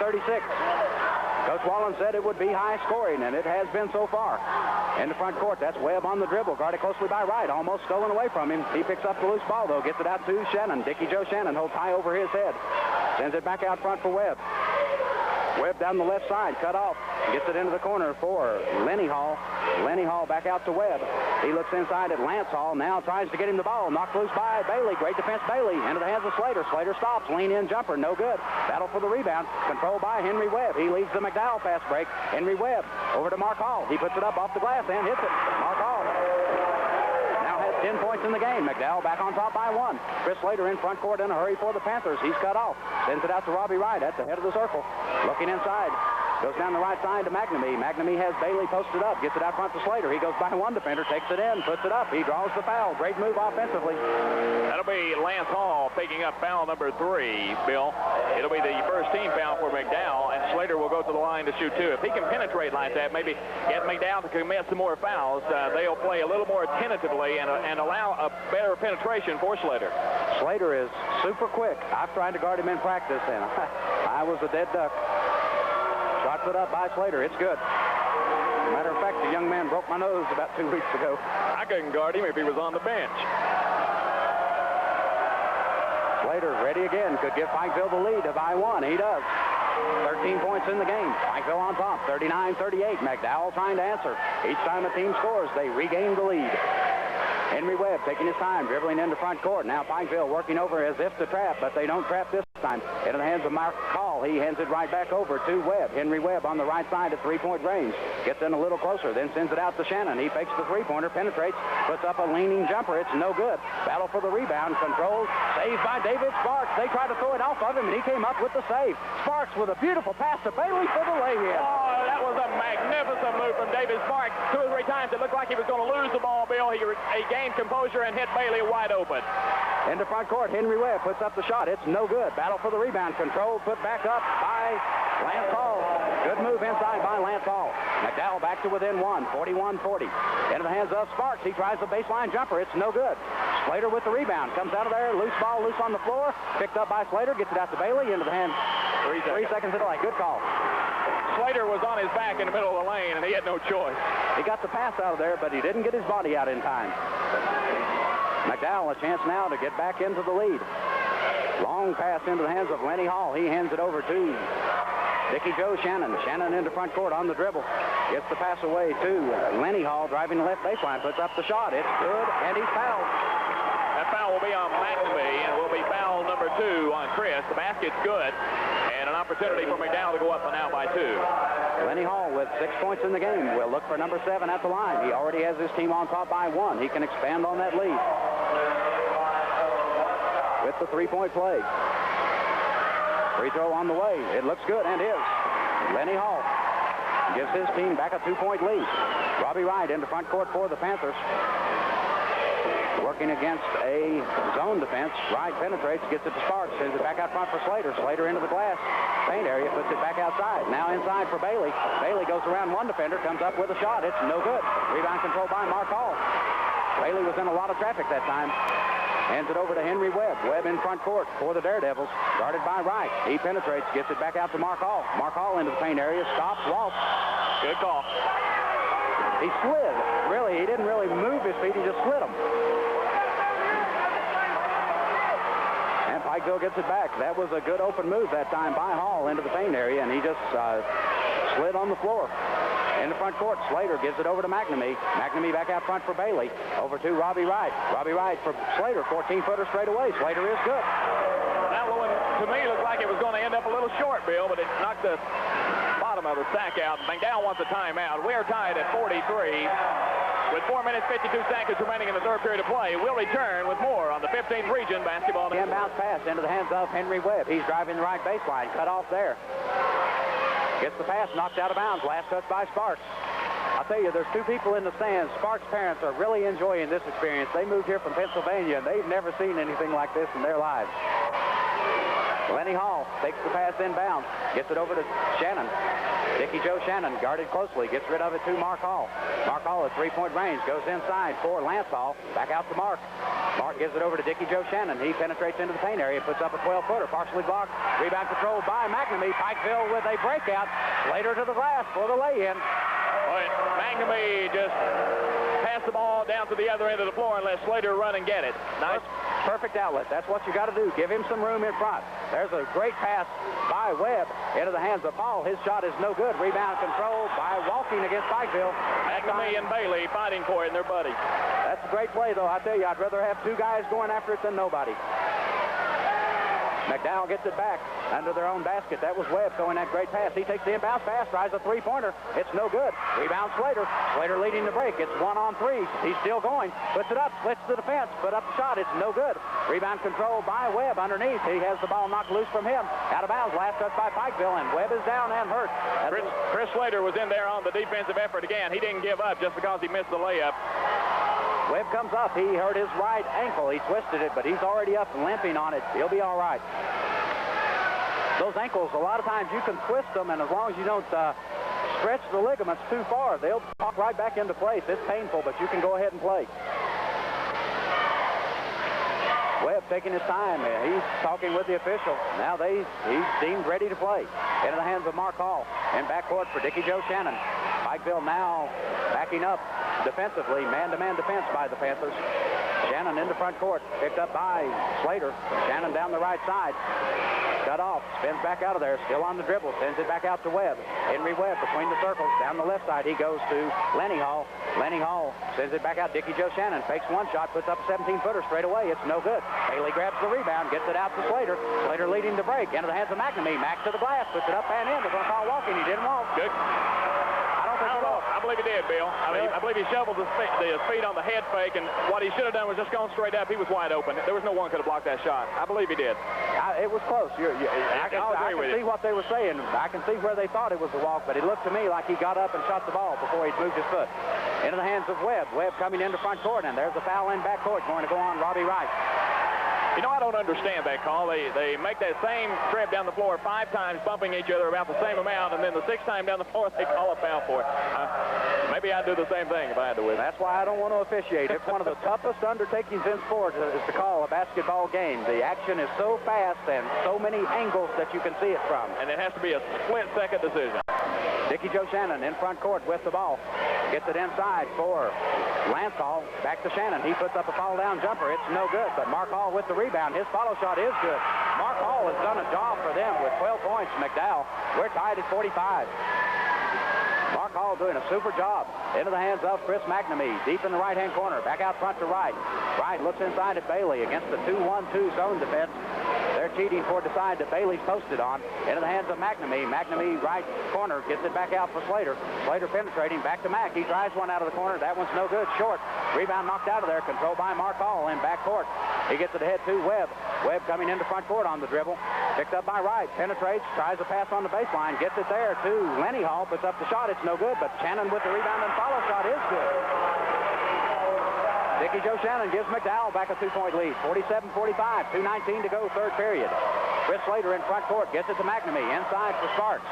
Coach Wallen said it would be high scoring, and it has been so far. In the front court, that's Webb on the dribble, guarded closely by Wright, almost stolen away from him. He picks up the loose ball, though, gets it out to Shannon. Dickie Joe Shannon holds high over his head. Sends it back out front for Webb. Webb down the left side, cut off. Gets it into the corner for Lenny Hall. Lenny Hall back out to Webb. He looks inside at Lance Hall. Now tries to get him the ball. Knocked loose by Bailey. Great defense, Bailey. Into the hands of Slater. Slater stops. Lean-in jumper. No good. Battle for the rebound. Controlled by Henry Webb. He leads the McDowell fast break. Henry Webb over to Mark Hall. He puts it up off the glass and hits it. Mark Hall now has 10 points in the game. McDowell back on top by 1. Chris Slater in front court in a hurry for the Panthers. He's cut off. Sends it out to Robbie Wright at the head of the circle. Looking inside. Goes down the right side to McNamee. McNamee has Bailey posted up. Gets it out front to Slater. He goes by 1 defender. Takes it in. Puts it up. He draws the foul. Great move offensively. That'll be Lance Hall picking up foul number 3, Bill. It'll be the first team foul for McDowell, and Slater will go to the line to shoot 2. If he can penetrate like that, maybe get McDowell to commit some more fouls, they'll play a little more tentatively and allow a better penetration for Slater. Slater is super quick. I've tried to guard him in practice, and I was a dead duck. Shot put up by Slater. It's good. Matter of fact, the young man broke my nose about 2 weeks ago. I couldn't guard him if he was on the bench. Slater ready again. Could give Pikeville the lead by 1. He does. 13 points in the game. Pikeville on top. 39-38. McDowell trying to answer. Each time a team scores, they regain the lead. Henry Webb taking his time, dribbling into front court. Now Pikeville working over as if to trap, but they don't trap this time. Into the hands of Mark Call. He hands it right back over to Webb. Henry Webb on the right side at 3-point range. Gets in a little closer, then sends it out to Shannon. He fakes the 3-pointer, penetrates, puts up a leaning jumper. It's no good. Battle for the rebound, controlled, saved by David Sparks. They tried to throw it off of him, and he came up with the save. Sparks with a beautiful pass to Bailey for the lay-in. Oh, that was a magnificent move from David Sparks. 2 or 3 times it looked like he was going to lose the ball, Bill. He gained composure and hit Bailey wide open. Into front court, Henry Webb puts up the shot. It's no good. Battle for the rebound. Controlled, put back up by Lance Hall. Good move inside by Lance Hall. McDowell back to within 1, 41-40. Into the hands of Sparks. He tries the baseline jumper. It's no good. Slater with the rebound. Comes out of there. Loose ball, loose on the floor. Picked up by Slater. Gets it out to Bailey. Into the hand. 3 seconds into light. Good call. Slater was on his back in the middle of the lane, and he had no choice. He got the pass out of there, but he didn't get his body out in time. McDowell a chance now to get back into the lead. Long pass into the hands of Lenny Hall. He hands it over to Dickie Joe Shannon. Shannon into front court on the dribble. Gets the pass away to Lenny Hall, driving the left baseline. Puts up the shot. It's good, and he's fouled. That foul will be on McNamee, and it will be foul number 2 on Chris. The basket's good, and an opportunity for McDowell to go up and out by 2. Lenny Hall with 6 points in the game will look for number 7 at the line. He already has his team on top by 1. He can expand on that lead with the 3-point play. Free throw on the way. It looks good, and is. Lenny Hall gives his team back a 2-point lead. Robbie Wright into front court for the Panthers. Working against a zone defense. Wright penetrates, gets it to Sparks, sends it back out front for Slater. Slater into the glass paint area, puts it back outside. Now inside for Bailey. Bailey goes around 1 defender, comes up with a shot. It's no good. Rebound controlled by Mark Hall. Bailey was in a lot of traffic that time. Hands it over to Henry Webb. Webb in front court for the Daredevils. Guarded by Wright. He penetrates, gets it back out to Mark Hall. Mark Hall into the paint area, stops, walks. Good call. He slid. Really, he didn't really move his feet. He just slid them. And Pikeville gets it back. That was a good open move that time by Hall into the paint area, and he just slid on the floor. In the front court, Slater gives it over to McNamee. McNamee back out front for Bailey. Over to Robbie Wright. Robbie Wright for Slater. 14-footer straight away. Slater is good. That one, to me, looked like it was going to end up a little short, Bill, but it knocked the bottom of the sack out. McDowell wants a timeout. We're tied at 43 with 4 minutes, 52 seconds remaining in the third period of play. We'll return with more on the 15th Region Basketball Network. Bounce pass into the hands of Henry Webb. He's driving the right baseline. Cut off there. Gets the pass, knocked out of bounds. Last touch by Sparks. I'll tell you, there's 2 people in the stands. Sparks' parents are really enjoying this experience. They moved here from Pennsylvania, and they've never seen anything like this in their lives. Lenny Hall takes the pass inbounds, gets it over to Shannon. Dickie Joe Shannon guarded closely, gets rid of it to Mark Hall. Mark Hall at 3-point range, goes inside for Lance Hall. Back out to Mark. Mark gives it over to Dickie Joe Shannon. He penetrates into the paint area, puts up a 12-footer, partially blocked. Rebound controlled by McNamee. Pikeville with a breakout. Slater to the glass for the lay-in. McNamee just passed the ball down to the other end of the floor and let Slater run and get it. Nice. Perfect outlet. That's what you got to do. Give him some room in front. There's a great pass by Webb into the hands of Paul. His shot is no good. Rebound controlled by walking against Pikeville. McNamee and Bailey fighting for it, and they're buddies. That's a great play, though. I tell you, I'd rather have 2 guys going after it than nobody. McDowell gets it back under their own basket. That was Webb throwing that great pass. He takes the inbounds pass, tries a three-pointer. It's no good. Rebound Slater. Slater leading the break. It's 1-on-3. He's still going. Puts it up, splits the defense, put up the shot. It's no good. Rebound controlled by Webb underneath. He has the ball knocked loose from him. Out of bounds. Last touch by Pikeville, and Webb is down and hurt. Chris Slater was in there on the defensive effort again. He didn't give up just because he missed the layup. Webb comes up. He hurt his right ankle. He twisted it, but he's already up and limping on it. He'll be all right. Those ankles, a lot of times you can twist them, and as long as you don't stretch the ligaments too far, they'll pop right back into place. It's painful, but you can go ahead and play. Webb taking his time. He's talking with the official. Now he's deemed ready to play. Into the hands of Mark Hall. In backcourt for Dickie Joe Shannon. Pikeville now backing up defensively. Man-to-man defense by the Panthers. Shannon into front court. Picked up by Slater. Shannon down the right side. Cut off. Spins back out of there. Still on the dribble. Sends it back out to Webb. Henry Webb between the circles. Down the left side he goes to Lenny Hall. Lenny Hall sends it back out. Dickie Joe Shannon fakes one shot. Puts up a 17-footer straight away. It's no good. Bailey grabs the rebound. Gets it out to Slater. Slater leading the break. Into the hands of McNamee. Mack to the glass. Puts it up and in. They're going to call walking. He didn't walk. Good. I believe he did, Bill. I believe he shoveled his feet on the head fake, and what he should have done was just gone straight up. He was wide open. There was no one could have blocked that shot. I believe he did. It was close. I can see what they were saying. I can see where they thought it was a walk, but it looked to me like he got up and shot the ball before he moved his foot. Into the hands of Webb. Webb coming into front court, and there's a foul in back court going to go on Robbie Wright. You know, I don't understand that call. They make that same trip down the floor 5 times, bumping each other about the same amount, and then the 6th time down the floor, they call a foul for it. Maybe I'd do the same thing if I had to win. That's why I don't want to officiate. It's one of the toughest undertakings in sports is to call a basketball game. The action is so fast and so many angles that you can see it from. And it has to be a split-second decision. Dickie Joe Shannon in front court with the ball. Gets it inside for Lance Hall. Back to Shannon. He puts up a fall-down jumper. It's no good, but Mark Hall with the rebound. His follow shot is good. Mark Hall has done a job for them with 12 points. McDowell, we're tied at 45. Mark Hall doing a super job. Into the hands of Chris McNamee. Deep in the right-hand corner. Back out front to Wright. Wright looks inside at Bailey against the 2-1-2 zone defense. They're cheating for the side that Bailey's posted on. Into the hands of McNamee. McNamee right corner. Gets it back out for Slater. Slater penetrating. Back to Mack. He tries one out of the corner. That one's no good. Short. Rebound knocked out of there. Controlled by Mark Hall in back court. He gets it ahead to Webb. Webb coming into front court on the dribble. Picked up by Wright. Penetrates. Tries a pass on the baseline. Gets it there to Lenny Hall. Puts up the shot. It's no good, but Shannon with the rebound and follow shot is good. Dickie Joe Shannon gives McDowell back a 2-point lead. 47-45, 2:19 to go, third period. Chris Slater in front court gets it to McNamee. Inside for Sparks.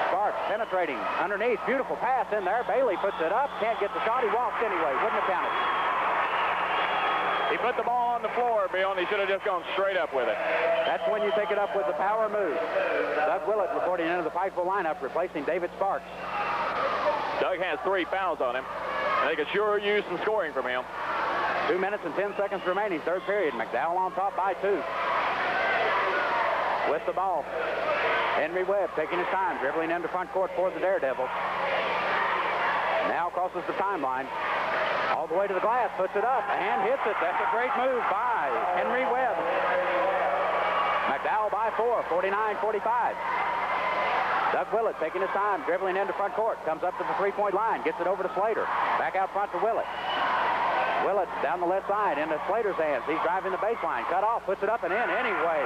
Sparks penetrating underneath. Beautiful pass in there. Bailey puts it up. Can't get the shot. He walks anyway. Wouldn't have counted. He put the ball on the floor, Bill, and he should have just gone straight up with it. That's when you take it up with the power move. Doug Willett reporting into the Pikeville lineup, replacing David Sparks. Doug has 3 fouls on him, and they could sure use some scoring from him. 2 minutes and 10 seconds remaining, third period. McDowell on top by 2. With the ball. Henry Webb taking his time, dribbling into front court for the Daredevils. Now crosses the timeline. All the way to the glass, puts it up, and hits it. That's a great move by Henry Webb. McDowell by 4, 49-45. Doug Willett taking his time, dribbling into front court. Comes up to the 3-point line, gets it over to Slater. Back out front to Willett. Willett down the left side into Slater's hands. He's driving the baseline. Cut off, puts it up and in anyway.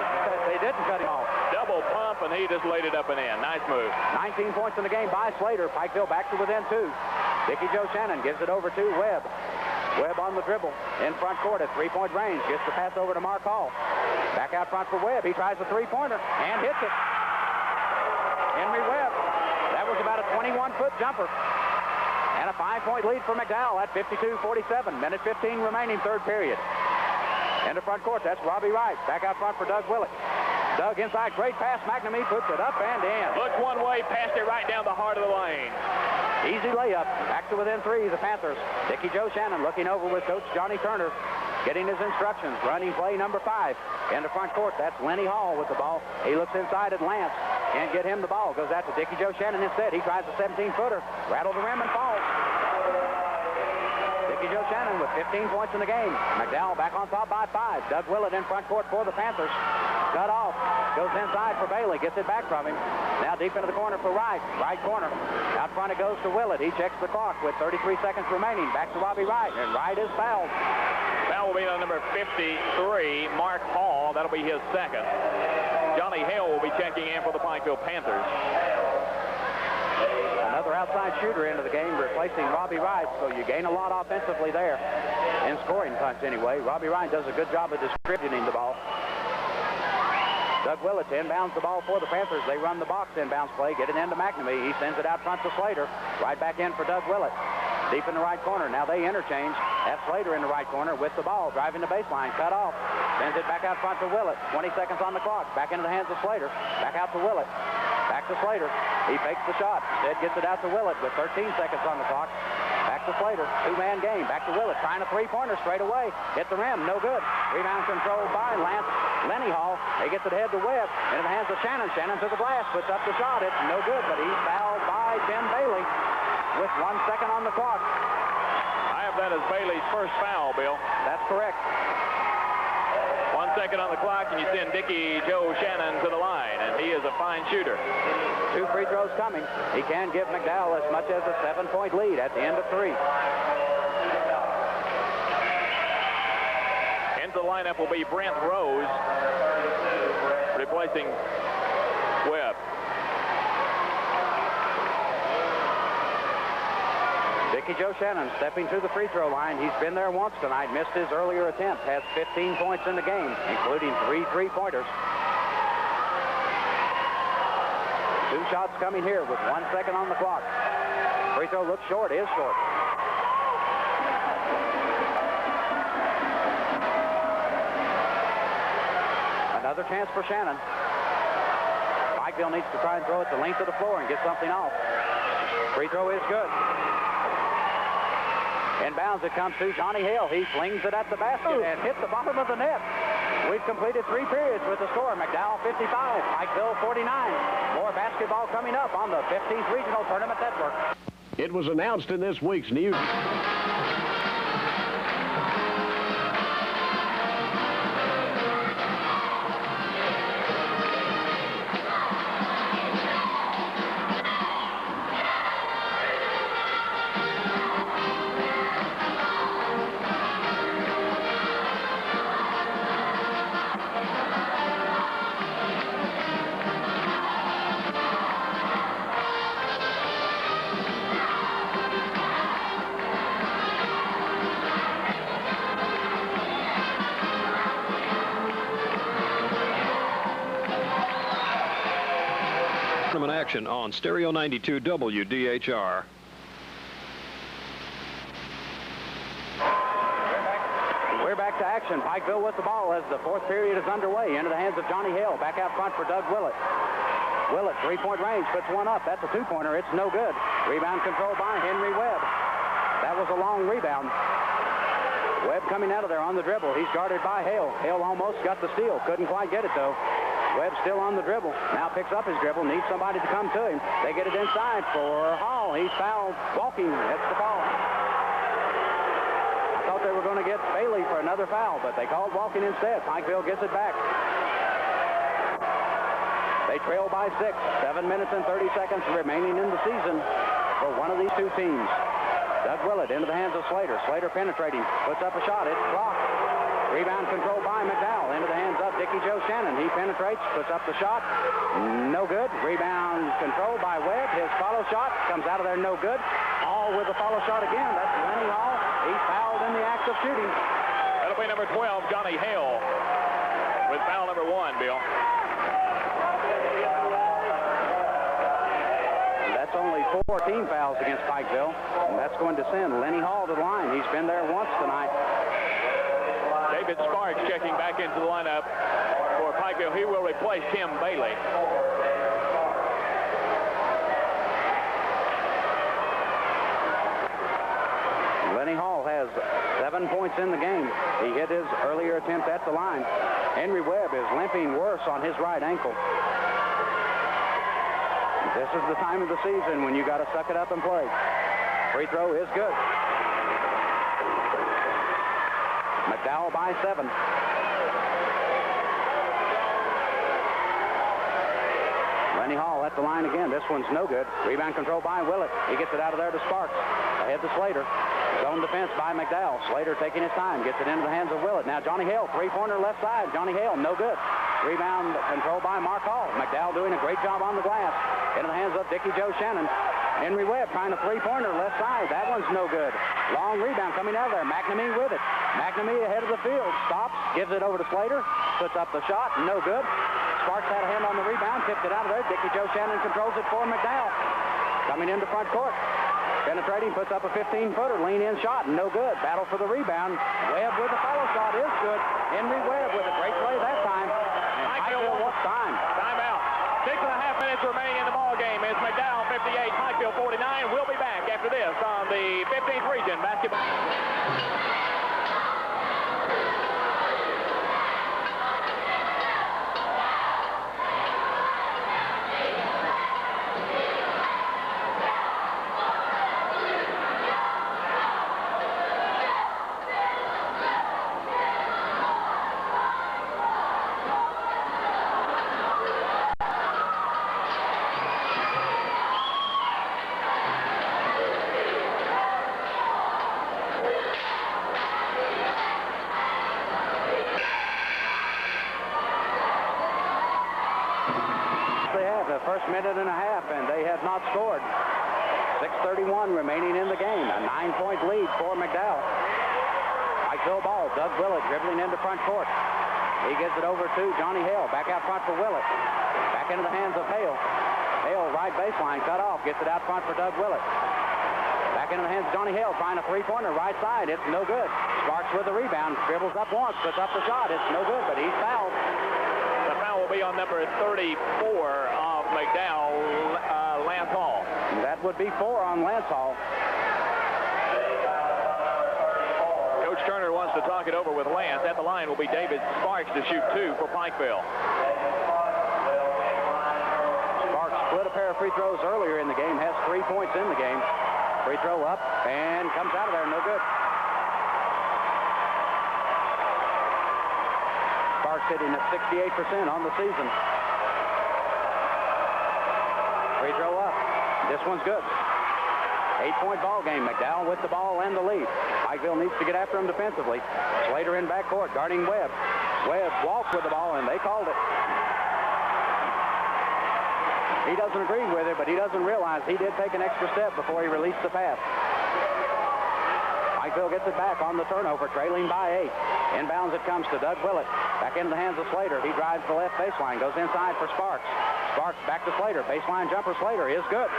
They didn't cut him off. Double pump, and he just laid it up and in. Nice move. 19 points in the game by Slater. Pikeville back to within 2. Dickie Joe Shannon gives it over to Webb. Webb on the dribble. In front court at 3-point range. Gets the pass over to Mark Hall. Back out front for Webb. He tries a 3-pointer and hits it. Henry Webb. That was about a 21-foot jumper. And a 5-point lead for McDowell at 52-47. Minute 15 remaining, third period. Into front court, that's Robbie Wright. Back out front for Doug Willett. Doug inside, great pass. McNamee puts it up and in. Looked one way, passed it right down the heart of the lane. Easy layup. Back to within 3, the Panthers. Dickie Joe Shannon looking over with Coach Johnny Turner, getting his instructions. Running play number 5. Into front court, that's Lenny Hall with the ball. He looks inside at Lance. Can't get him the ball. Goes out to Dickie Joe Shannon instead. He tries a 17-footer. Rattled the rim and falls. Dickie Joe Shannon with with 15 points in the game. McDowell back on top by 5. Doug Willett in front court for the Panthers. Cut off. Goes inside for Bailey. Gets it back from him. Now deep into the corner for Wright. Right corner. Out front it goes to Willett. He checks the clock with 33 seconds remaining. Back to Robbie Wright. And Wright is fouled. Foul will be on number 53, Mark Hall. That'll be his second. Johnny Hale will be checking in for the Pikeville Panthers. Another outside shooter into the game, replacing Robbie Wright, so you gain a lot offensively there. In scoring punch anyway. Robbie Wright does a good job of distributing the ball. Doug Willett inbounds the ball for the Panthers. They run the box inbounds play, get it into McNamee. He sends it out front to Slater. Right back in for Doug Willett. Deep in the right corner. Now they interchange. Have Slater in the right corner with the ball. Driving the baseline. Cut off. Sends it back out front to Willett. 20 seconds on the clock. Back into the hands of Slater. Back out to Willett. Back to Slater. He fakes the shot. Instead gets it out to Willett with 13 seconds on the clock. Back to Slater. Two-man game. Back to Willett. Trying a three-pointer straight away. Hit the rim. No good. Rebound controlled by Lenny Hall. He gets it ahead to Webb. Into the hands of Shannon. Shannon to the glass. Puts up the shot. It's no good, but he's fouled by Tim Bailey with 1 second on the clock. I have that as Bailey's first foul, Bill. That's correct. 1 second on the clock, and you send Dickie Joe Shannon to the line, and he is a fine shooter. 2 free throws coming. He can give McDowell as much as a 7-point lead at the end of 3. Into the lineup will be Brent Rose, replacing Webb. Dickie Joe Shannon stepping to the free throw line. He's been there once tonight, missed his earlier attempt, has 15 points in the game, including 3 three-pointers. 2 shots coming here with 1 second on the clock. Free throw looks short, is short. Another chance for Shannon. Pikeville needs to try and throw it the length of the floor and get something off. Free throw is good. Inbounds it comes to Johnny Hale. He flings it at the basket and hits the bottom of the net. We've completed 3 periods with the score. McDowell 55, Pikeville 49. More basketball coming up on the 15th Regional Tournament Network. It was announced in this week's news. Action on Stereo 92 WDHR. We're back to action. Pikeville with the ball as the 4th period is underway. Into the hands of Johnny Hale. Back out front for Doug Willett. Willett, 3-point range, puts one up. That's a 2-pointer. It's no good. Rebound controlled by Henry Webb. That was a long rebound. Webb coming out of there on the dribble. He's guarded by Hale. Hale almost got the steal. Couldn't quite get it, though. Webb still on the dribble. Now picks up his dribble. Needs somebody to come to him. They get it inside for Hall. He's fouled walking. That's the call. I thought they were going to get Bailey for another foul, but they called walking instead. Pikeville gets it back. They trail by 6. 7 minutes and 30 seconds remaining in the season for one of these 2 teams. Doug Willett into the hands of Slater. Slater penetrating. Puts up a shot. It's blocked. Rebound controlled by McDowell. Into the hands of Dickie Joe Shannon. He penetrates, puts up the shot. No good. Rebound controlled by Webb. His follow shot comes out of there, no good. Hall with a follow shot again. That's Lenny Hall. He's fouled in the act of shooting. That'll be number 12, Johnny Hale, with foul number 1, Bill. That's only 4 team fouls against Pikeville, and that's going to send Lenny Hall to the line. He's been there once tonight. David Sparks checking back into the lineup for Pikeville. He will replace Tim Bailey. Lenny Hall has 7 points in the game. He hit his earlier attempt at the line. Henry Webb is limping worse on his right ankle. This is the time of the season when you got to suck it up and play. Free throw is good. McDowell by 7. Lenny Hall at the line again. This one's no good. Rebound control by Willett. He gets it out of there to Sparks. Ahead to Slater. Zone defense by McDowell. Slater taking his time. Gets it into the hands of Willett. Now Johnny Hale, three-pointer left side. Johnny Hale, no good. Rebound control by Mark Hall. McDowell doing a great job on the glass. Into the hands of Dickie Joe Shannon. Henry Webb trying a three-pointer left side. That one's no good. Long rebound coming out of there. McNamee with it. McNamee ahead of the field. Stops. Gives it over to Slater. Puts up the shot. No good. Sparks had a hand on the rebound. Tipped it out of there. Dickie Joe Shannon controls it for McDowell. Coming into front court. Penetrating. Puts up a 15-footer. Lean-in shot. No good. Battle for the rebound. Webb with the follow shot is good. Henry Webb with a great play that time. And Pikeville wants time. Timeout. 6.5 minutes remaining in the ball game. It's McDowell 58, Pikeville 49. We'll be back after this on the 15th Region Basketball. First minute and a half, and they have not scored. 6:31 remaining in the game. A 9-point lead for McDowell. Pikeville ball. Doug Willett dribbling into front court. He gives it over to Johnny Hale. Back out front for Willett. Back into the hands of Hale. Hale right baseline cut off. Gets it out front for Doug Willett. Back into the hands of Johnny Hale. Trying a three-pointer right side. It's no good. Sparks with the rebound. Dribbles up once. Puts up the shot. It's no good, but he's fouled. The foul will be on number 34 of McDowell, Lance Hall. That would be 4 on Lance Hall. Coach Turner wants to talk it over with Lance. At the line will be David Sparks to shoot 2 for Pikeville. Sparks split a pair of free throws earlier in the game, has 3 points in the game. Free throw up and comes out of there, no good. Sparks hitting at 68% on the season. Free throw up. This one's good. 8-point ball game. McDowell with the ball and the lead. Pikeville needs to get after him defensively. Slater in backcourt guarding Webb. Webb walked with the ball and they called it. He doesn't agree with it, but he doesn't realize he did take an extra step before he released the pass. Pikeville gets it back on the turnover, trailing by 8. Inbounds it comes to Doug Willett. Back into the hands of Slater. He drives the left baseline, goes inside for Sparks. Sparks back to Slater. Baseline jumper Slater is good.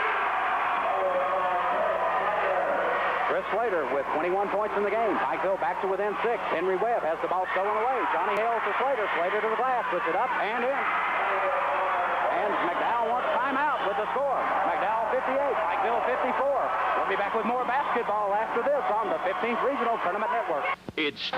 Chris Slater with 21 points in the game. Pikeville back to within 6. Henry Webb has the ball stolen away. Johnny Hale to Slater. Slater to the glass. Puts it up and in. And McDowell wants timeout with the score. McDowell 58, Pikeville 54. We'll be back with more basketball after this on the 15th Regional Tournament Network. It's...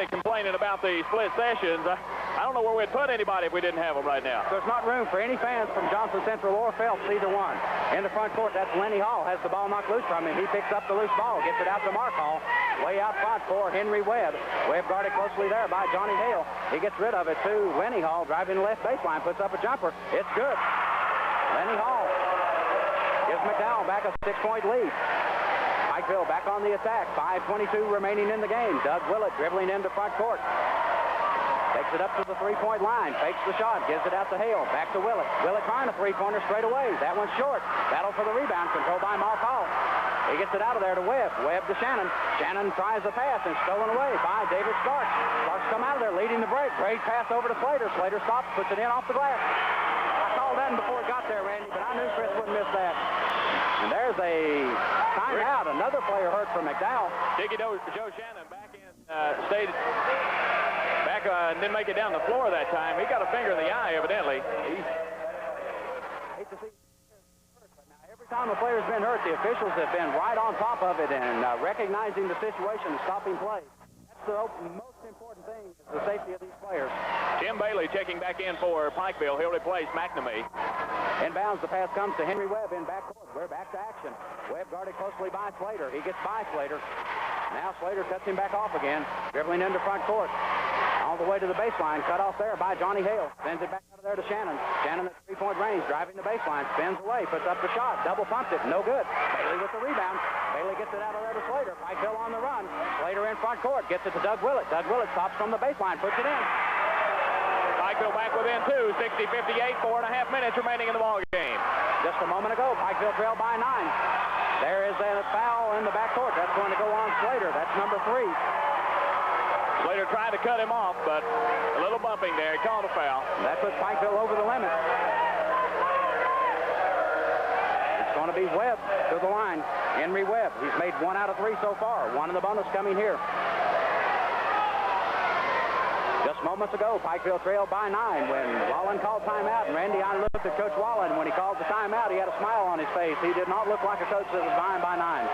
Complaining about the split sessions. I don't know where we'd put anybody if we didn't have them right now. There's not room for any fans from Johnson Central or Phelps, either one. In the front court, that's Lenny Hall. Has the ball knocked loose from him. He picks up the loose ball, gets it out to Mark Hall. Way out front for Henry Webb. Webb guarded closely there by Johnny Hale. He gets rid of it to Lenny Hall, driving the left baseline, puts up a jumper. It's good. Lenny Hall gives McDowell back a 6-point lead. Pikeville back on the attack. 5:22 remaining in the game. Doug Willett dribbling into front court. Takes it up to the three-point line. Fakes the shot. Gives it out to Hale. Back to Willett. Willett trying a three-pointer straight away. That one's short. Battle for the rebound. Controlled by Mark Hall. He gets it out of there to Webb. Webb to Shannon. Shannon tries the pass and stolen away by David Sparks. Sparks come out of there leading the break. Great pass over to Slater. Slater stops, puts it in off the glass. I called that before it got there, Randy, but I knew Chris wouldn't miss that. And there's a timeout. Another player hurt from McDowell. Dickie Joe Shannon back in, stayed back, didn't make it down the floor that time. He got a finger in the eye, evidently. I hate to see. Every time a player's been hurt, the officials have been right on top of it and recognizing the situation and stopping play. That's the most important thing, is the safety of these players. Tim Bailey checking back in for Pikeville. He'll replace McNamee. Inbounds, the pass comes to Henry Webb in backcourt. We're back to action. Webb guarded closely by Slater. He gets by Slater. Now Slater cuts him back off again, dribbling into front court. All the way to the baseline, cut off there by Johnny Hale. Sends it back out of there to Shannon. Shannon at three-point range, driving the baseline, spins away, puts up the shot, double pumped it, no good. Bailey with the rebound. Bailey gets it out of there to Slater. Pikeville on the run. Slater in front court, gets it to Doug Willett. Doug Willett stops from the baseline, puts it in. Pikeville back within two, 60-58, 4.5 minutes remaining in the ball game. Just a moment ago, Pikeville trailed by 9. There is a foul in the backcourt. That's going to go on Slater. That's number 3. Slater tried to cut him off, but a little bumping there. He called a foul. That puts Pikeville over the limit. It's going to be Webb to the line. Henry Webb. He's made 1 out of 3 so far. 1 in the bonus coming here. Just moments ago, Pikeville trailed by 9 when Wallen called timeout. And Randy, I looked at Coach Wallen. When he called the timeout, he had a smile on his face. He did not look like a coach that was behind by 9.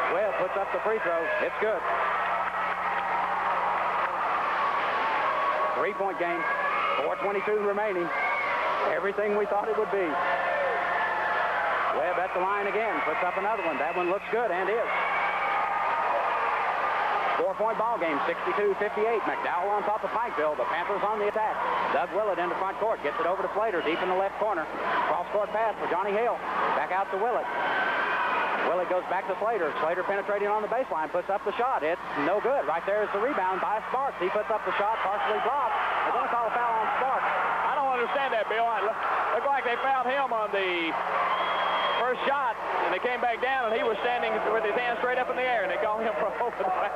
Webb puts up the free throw. It's good. 3-point game. 4:22 remaining. Everything we thought it would be. Webb at the line again. Puts up another one. That one looks good and is. 4-point ball game. 62-58. McDowell on top of Pikeville. The Panthers on the attack. Doug Willett into front court. Gets it over to Slater deep in the left corner. Cross-court pass for Johnny Hale. Back out to Willett. Willett goes back to Slater. Slater penetrating on the baseline, puts up the shot. It's no good. Right there is the rebound by Sparks. He puts up the shot, partially blocked. They're going to call a foul on Sparks. I don't understand that, Bill. It looked like they fouled him on the first shot, and they came back down, and he was standing with his hands straight up in the air, and they called him for over the back.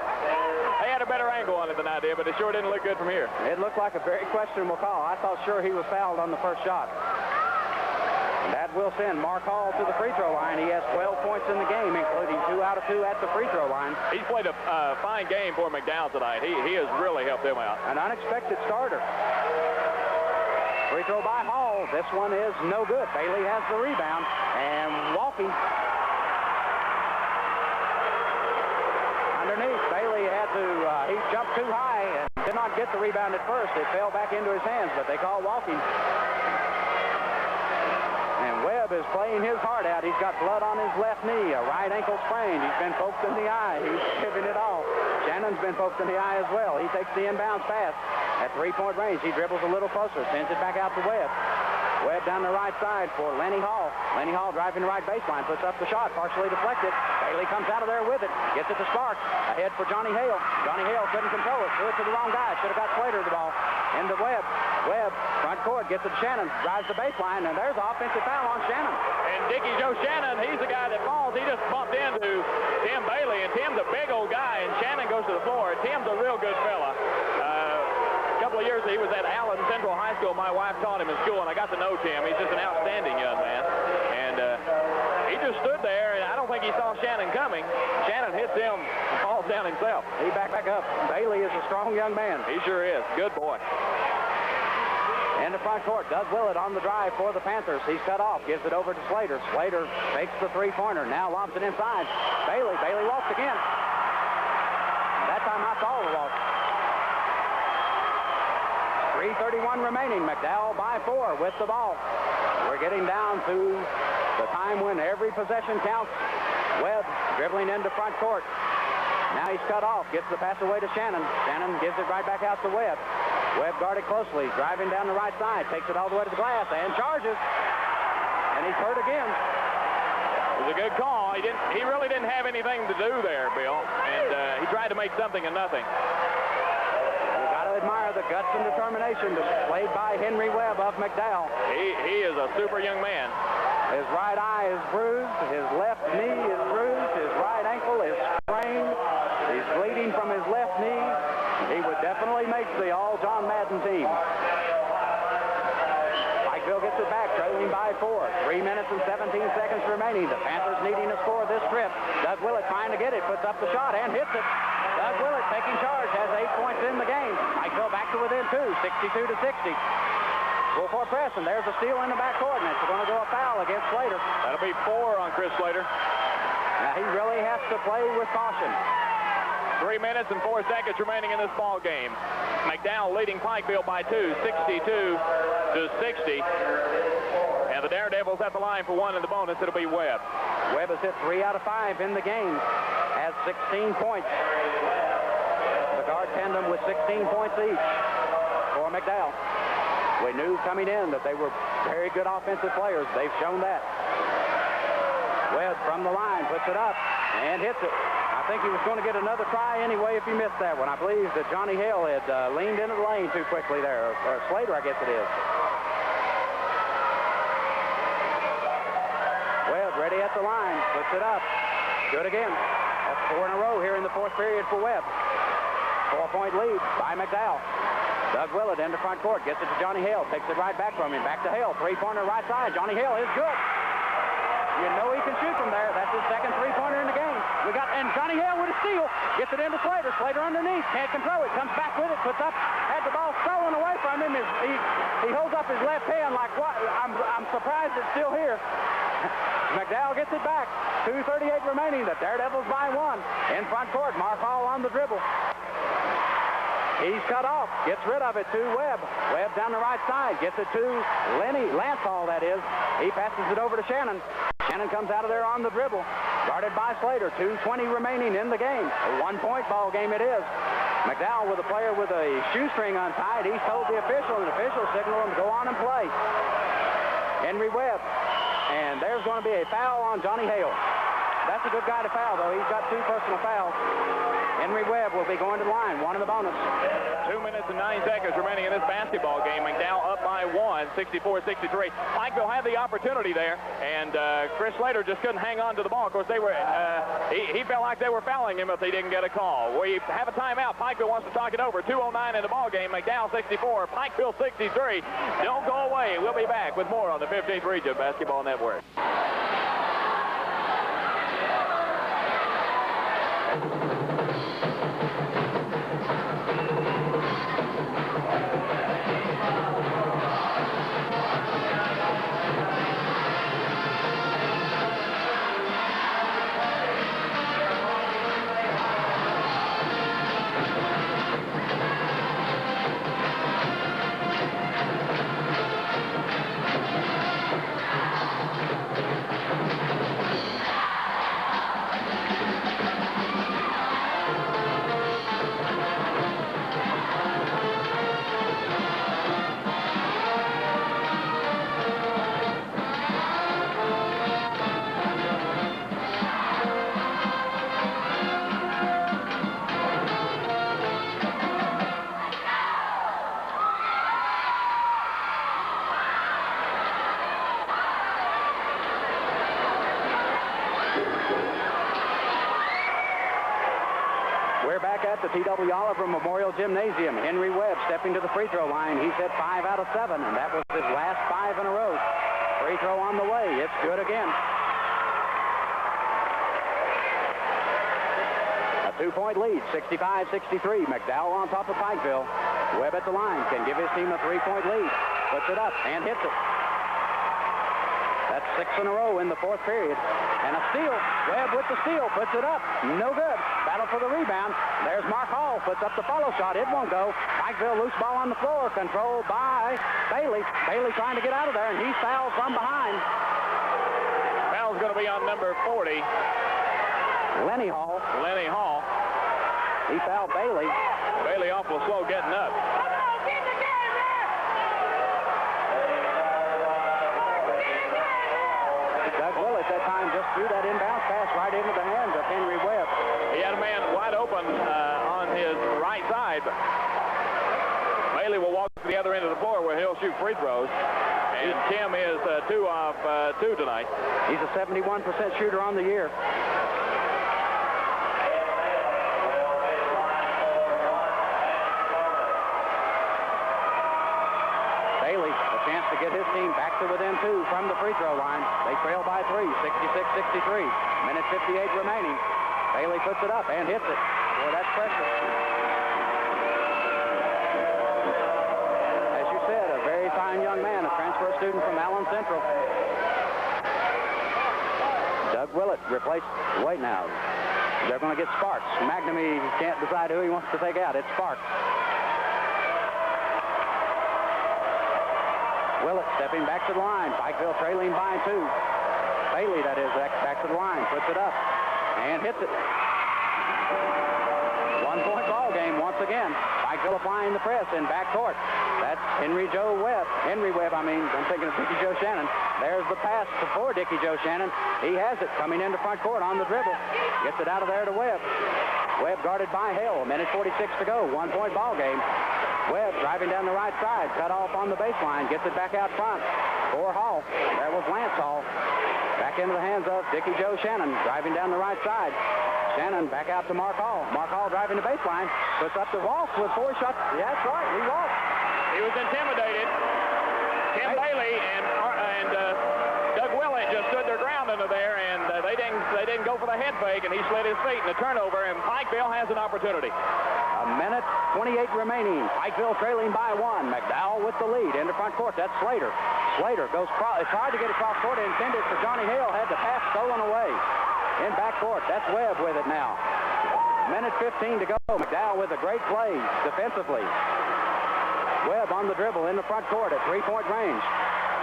They had a better angle on it than I did, but it sure didn't look good from here. It looked like a very questionable call. I thought sure he was fouled on the first shot. That will send Mark Hall to the free throw line. He has 12 points in the game, including 2 out of 2 at the free throw line. He's played a fine game for McDowell tonight. He has really helped them out. An unexpected starter. Free throw by Hall. This one is no good. Bailey has the rebound. And walking. Underneath, Bailey had to, he jumped too high and did not get the rebound at first. It fell back into his hands, but they call walking. Webb is playing his heart out. He's got blood on his left knee, a right ankle sprain. He's been poked in the eye. He's giving it all. Shannon's been poked in the eye as well. He takes the inbounds pass at 3-point range. He dribbles a little closer, sends it back out to Webb. Webb down the right side for Lenny Hall. Lenny Hall driving the right baseline, puts up the shot, partially deflected. Bailey comes out of there with it, gets it to Sparks. Ahead for Johnny Hale. Johnny Hale couldn't control it, threw it to the wrong guy. Should have got Slater the ball. Into Webb. Webb, front court, gets it to Shannon, drives the baseline, and there's an offensive foul on Shannon. And Dickie Joe Shannon, he's the guy that falls. He just bumped into Tim Bailey, and Tim's a big old guy, and Shannon goes to the floor. Tim's a real good fella. A couple of years he was at Allen Central High School. My wife taught him in school, and I got to know Tim. He's just an outstanding young man. And he just stood there, and I don't think he saw Shannon coming. Shannon hits him and falls down himself. He back up. Bailey is a strong young man. He sure is. Good boy. In the front court, Doug Willett on the drive for the Panthers. He's cut off, gives it over to Slater. Slater takes the three-pointer, now lobs it inside. Bailey walks again. That time I saw the walk. 3:31 remaining. McDowell by 4 with the ball. We're getting down to the time when every possession counts. Webb dribbling into front court. Now he's cut off, gets the pass away to Shannon. Shannon gives it right back out to Webb. Webb guarded closely, driving down the right side, takes it all the way to the glass and charges. And he's hurt again. It was a good call. He really didn't have anything to do there, Bill. And he tried to make something of nothing. You've got to admire the guts and determination displayed by Henry Webb of McDowell. He is a super young man. His right eye is bruised. His left knee is bruised. His right ankle is sprained. He's bleeding from his left knee. He would definitely make the all-John Madden team. Pikeville gets it back, trailing by 4. 3 minutes and 17 seconds remaining. The Panthers needing a score this trip. Doug Willett trying to get it, puts up the shot and hits it. Doug Willett taking charge, has 8 points in the game. Pikeville back to within 2, 62-60. Full court press, and there's a steal in the backcourt, and it's going to go a foul against Slater. That'll be 4 on Chris Slater. Now, he really has to play with caution. 3 minutes and 4 seconds remaining in this ball game. McDowell leading Pikeville by 2, 62-60. And the Daredevils at the line for 1 in the bonus. It'll be Webb. Webb has hit 3 out of 5 in the game. Has 16 points. The guard tandem with 16 points each for McDowell. We knew coming in that they were very good offensive players. They've shown that. Webb from the line puts it up and hits it. I think he was going to get another try anyway if he missed that one. I believe that Johnny Hale had leaned into the lane too quickly there, or Slater, I guess it is. Webb ready at the line, puts it up. Good again. That's 4 in a row here in the 4th period for Webb. 4-point lead by McDowell. Doug Willett into front court, gets it to Johnny Hale, takes it right back from him. Back to Hale, 3-pointer right side. Johnny Hale is good. You know he can shoot from there. That's his second 3-pointer in the game. And Johnny Hale with a steal. Gets it into Slater. Slater underneath. Can't control it. Comes back with it. Puts up. Had the ball stolen away from him. He holds up his left hand like, what? I'm surprised it's still here. McDowell gets it back. 2:38 remaining. The Daredevils by 1. In front court. Mark Hall on the dribble. He's cut off. Gets rid of it to Webb. Webb down the right side. Gets it to Lance Hall, that is. He passes it over to Shannon. Shannon comes out of there on the dribble. Guarded by Slater. 2:20 remaining in the game. A 1-point ball game it is. McDowell with a player with a shoestring untied. He's told the official, and the official signaled him to go on and play. Henry Webb. And there's going to be a foul on Johnny Hale. That's a good guy to foul, though. He's got 2 personal fouls. Henry Webb will be going to the line, 1 in the bonus. 2 minutes and 9 seconds remaining in this basketball game. McDowell up by 1, 64-63. Pikeville had the opportunity there, and Chris Slater just couldn't hang on to the ball. Of course, they were he felt like they were fouling him if they didn't get a call. We have a timeout. Pikeville wants to talk it over. 2:09 in the ball game. McDowell 64, Pikeville 63. Don't go away. We'll be back with more on the 15th Region Basketball Network. The T.W. Oliver Memorial Gymnasium. Henry Webb stepping to the free throw line. He's hit 5 out of 7, and that was his last 5 in a row. Free throw on the way. It's good again. A 2-point lead, 65-63. McDowell on top of Pikeville. Webb at the line can give his team a 3-point lead. Puts it up and hits it. That's 6 in a row in the 4th period. And a steal. Webb with the steal. Puts it up. No good. Battle for the rebound. There's Mark Hall. Puts up the follow shot. It won't go. Pikeville loose ball on the floor. Controlled by Bailey. Bailey trying to get out of there, and he's fouled from behind. Foul's going to be on number 40. Lenny Hall. Lenny Hall. He fouled Bailey. Bailey awful slow getting up. Doug Willett that time just threw that inbound pass right into the hands of Henry Webb. He had a man wide open on his right side. Bailey will walk to the other end of the floor where he'll shoot free throws. And Tim is 2 of 2 tonight. He's a 71% shooter on the year. Bailey, a chance to get his team back to within 2 from the free throw line. They trail by 3, 66-63. Minute 58 remaining. Bailey puts it up and hits it. Boy, that's pressure. As you said, a very fine young man, a transfer student from Allen Central. Doug Willett replaced, wait now, they're going to get Sparks. McNamee can't decide who he wants to take out. It's Sparks. Willett stepping back to the line. Pikeville trailing by 2. Bailey, that is, back to the line, puts it up and hits it. 1-point ball game once again. Pikeville applying the press in backcourt. That's Henry Webb. I'm thinking of Dickie Joe Shannon. There's the pass before Dickie Joe Shannon. He has it coming into front court on the dribble. Gets it out of there to Webb. Webb guarded by Hale. 1:46 to go. 1-point ball game. Webb driving down the right side. Cut off on the baseline. Gets it back out front for Hall. There was Lance Hall. Back into the hands of Dickie Joe Shannon. Driving down the right side. Shannon back out to Mark Hall. Mark Hall driving the baseline. Puts up the walk with 4 shots. Yeah, that's right. He walked. He was intimidated. Tim Bailey and Doug Willett just stood their ground under there, and they didn't go for the head fake, and he slid his feet in the turnover, and Pikeville has an opportunity. 1:28 remaining. Pikeville trailing by 1. McDowell with the lead into front court. That's Slater. Slater goes tried to get across court, intended for Johnny Hale. Had the pass stolen away. In backcourt. That's Webb with it now. 1:15 to go. McDowell with a great play defensively. Webb on the dribble in the front court at 3-point range.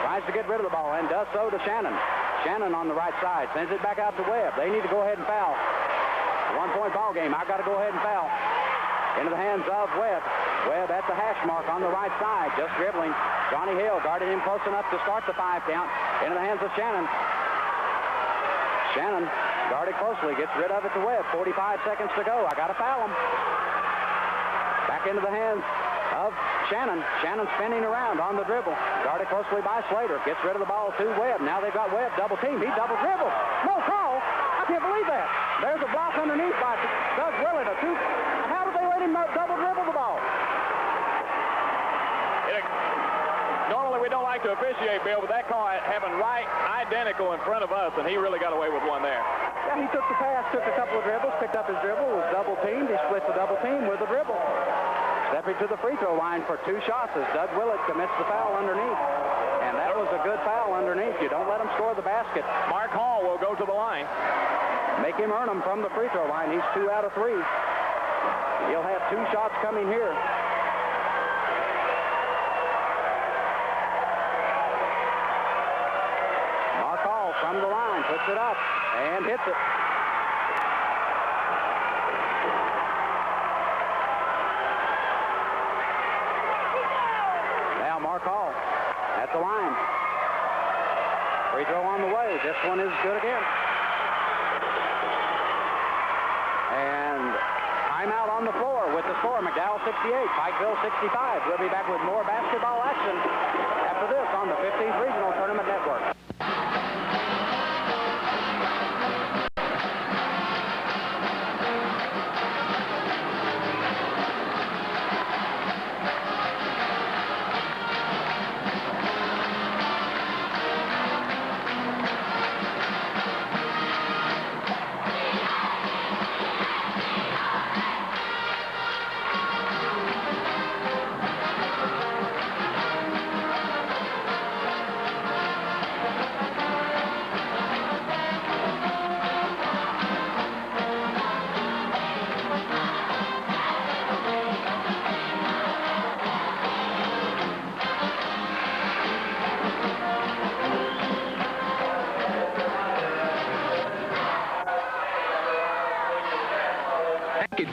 Tries to get rid of the ball and does so to Shannon. Shannon on the right side. Sends it back out to Webb. They need to go ahead and foul. 1-point ball game. I've got to go ahead and foul. Into the hands of Webb. Webb at the hash mark on the right side. Just dribbling. Johnny Hale guarded him close enough to start the 5 count. Into the hands of Shannon. Shannon guarded closely. Gets rid of it to Webb. 45 seconds to go. I got to foul him. Back into the hands of Shannon. Shannon spinning around on the dribble. Guarded closely by Slater. Gets rid of the ball to Webb. Now they've got Webb double team. He double dribbles. No call. I can't believe that. There's a block underneath by Doug Willett. How did they let him double dribble the ball? Normally we don't like to officiate, Bill, but that call happened right identical in front of us, and he really got away with one there. Yeah, he took the pass, took a couple of dribbles, picked up his dribble, was double teamed. He split the double team with the dribble. Stepping to the free throw line for 2 shots as Doug Willett commits the foul underneath. And that was a good foul underneath. You don't let him score the basket. Mark Hall will go to the line. Make him earn them from the free throw line. He's 2 out of 3. He'll have 2 shots coming here. Mark Hall from the line, puts it up and hits it. Mark Hall at the line. Free throw on the way. This one is good again. And timeout on the floor with the score. McDowell 68, Pikeville 65. We'll be back with more basketball action after this on the 15th Regional Tournament Network.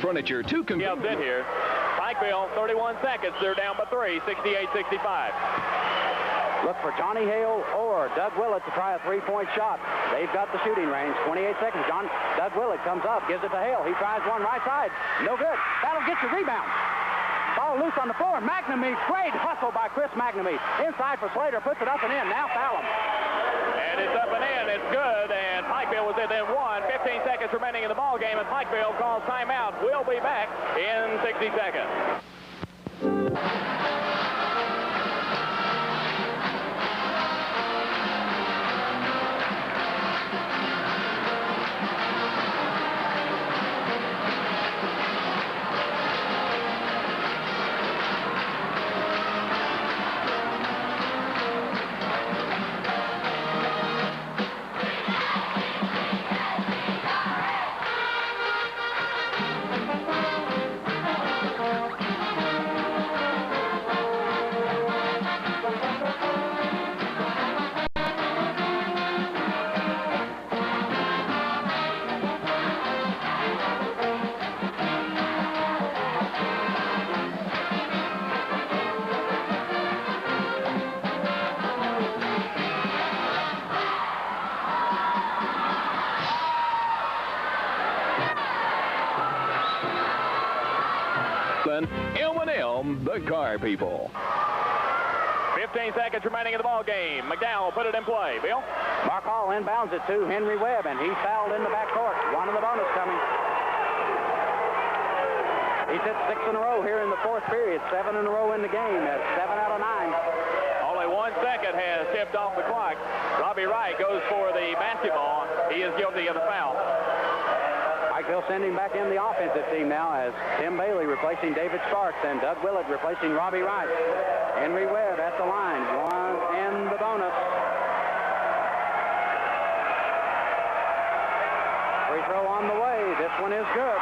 Furniture, 2 Yells in here. Pikeville, 31 seconds. They're down by 3, 68-65. Look for Johnny Hale or Doug Willett to try a 3-point shot. They've got the shooting range. 28 seconds. Doug Willett comes up, gives it to Hale. He tries one right side. No good. That'll get you rebound. Ball loose on the floor. McNamee, great hustle by Chris McNamee. Inside for Slater, puts it up and in. Now foul him. And it's up and in. It's good. And Pikeville was within 15 seconds remaining in the ball game, and Pikeville calls timeout. We'll be back in 60 seconds. M&M, the car people. 15 seconds remaining in the ball game. McDowell put it in play. Bill? Mark Hall inbounds it to Henry Webb, and he's fouled in the backcourt. One of the bonus coming. He's hit 6 in a row here in the fourth period. 7 in a row in the game. That's 7 out of 9. Only 1 second has tipped off the clock. Robbie Wright goes for the basketball. He is guilty of the foul. Pikeville sending back in the offensive team now as Tim Bailey replacing David Sparks and Doug Willett replacing Robbie Wright. Henry Webb at the line. One in the bonus. Free throw on the way. This one is good.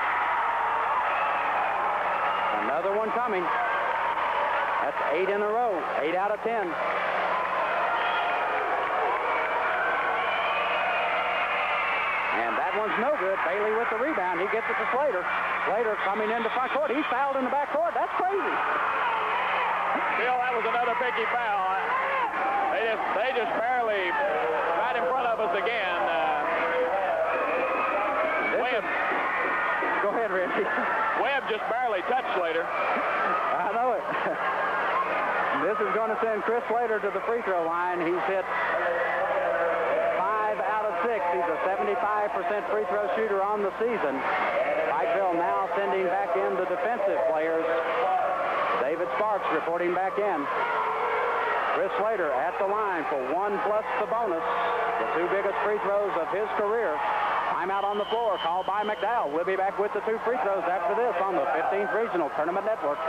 Another one coming. That's 8 in a row. 8 out of 10. And that one's no good. Bailey with the rebound. He gets it to Slater. Slater coming into front court. He's fouled in the back court. That's crazy. Bill, that was another picky foul. They just barely right in front of us again. Webb. Go ahead, Reggie. Webb just barely touched Slater. I know it. This is going to send Chris Slater to the free throw line. He's hit 5 out of 6. He's a 75% free throw shooter on the season. Pikeville now sending back in the defensive players. David Sparks reporting back in. Chris Slater at the line for 1 plus the bonus. The 2 biggest free throws of his career. Timeout on the floor called by McDowell. We'll be back with the 2 free throws after this on the 15th Regional Tournament Network.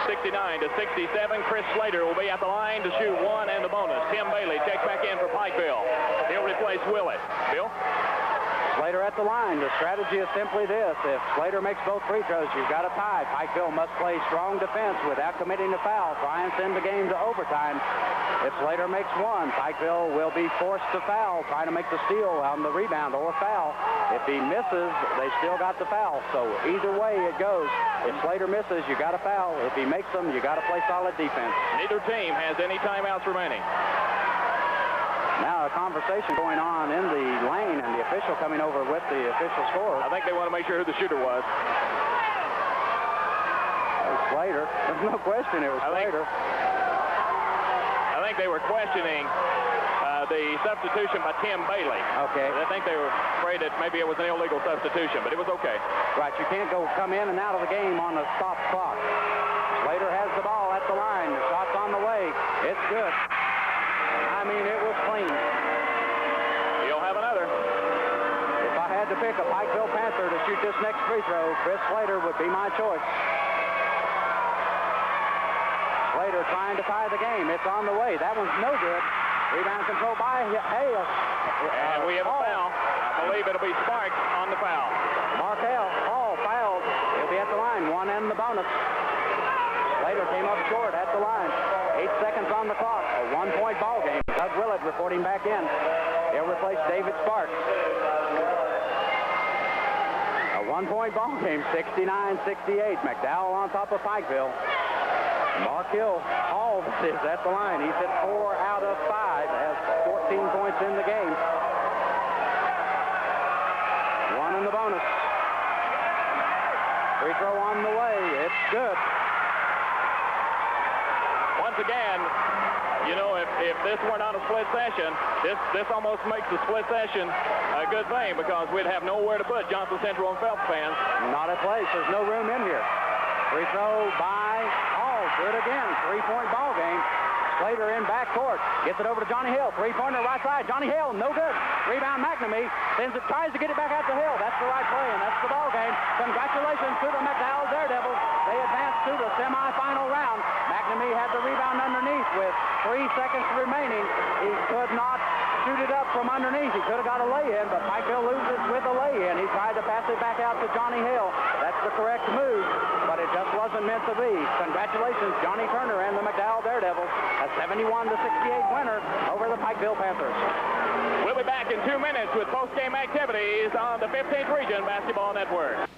69-67. Chris Slater will be at the line to shoot 1 and the bonus. Tim Bailey checks back in for Pikeville. He'll replace Willett. Bill? Slater at the line. The strategy is simply this. If Slater makes both free throws, you've got a tie. Pikeville must play strong defense without committing a foul. Try and send the game to overtime. If Slater makes 1, Pikeville will be forced to foul, trying to make the steal on the rebound or foul. If he misses, they still got the foul. So either way it goes. If Slater misses, you got to foul. If he makes them, you got to play solid defense. Neither team has any timeouts remaining. Now a conversation going on in the lane and the official coming over with the official score. I think they want to make sure who the shooter was. It was Slater. There's no question it was Slater. I think they were questioning the substitution by Tim Bailey. Okay. I think they were afraid that maybe it was an illegal substitution, but it was okay. Right, you can't come in and out of the game on a stop clock. Slater has the ball at the line. The shot's on the way. It's good. I mean, it was clean. He'll have another. If I had to pick a Pikeville Panther to shoot this next free throw, Chris Slater would be my choice. Slater trying to tie the game. It's on the way. That one's no good. Rebound controlled by Hale. And we have a foul. I believe it'll be Sparks on the foul. Mark Hale. Hall fouled. He'll be at the line. 1 and the bonus. Slater came up short at the line. 8 seconds on the clock. A 1-point ball game. Doug Willett reporting back in. He'll replace David Sparks. A 1-point ball game. 69-68. McDowell on top of Pikeville. Mark Hill Hall is at the line. He's hit 4 out of 5. Has 14 points in the game. 1 in the bonus. Free throw on the way. It's good. Once again, you know, if this were not a split session, this almost makes the split session a good thing because we'd have nowhere to put Johnson Central and Phelps fans. Not a place. There's no room in here. Free throw by Hall. Good again. 3-point ball game. Slater in backcourt. Gets it over to Johnny Hill. 3-pointer right side. Johnny Hill, no good. Rebound McNamee. Sends it, tries to get it back out to Hill. That's the right play, and that's the ball game. Congratulations to the McDowell Daredevils. They advance to the semifinal round. McNamee had the rebound underneath with 3 seconds remaining. He could not shoot it up from underneath. He could have got a lay-in, but Pikeville loses with a lay-in. He tried to pass it back out to Johnny Hill. That's the correct move, but it just wasn't meant to be. Congratulations, Johnny Turner and the McDowell Daredevils. A 71-68 winner over the Pikeville Panthers. We'll be back in 2 minutes with post-game activities on the 15th Region Basketball Network.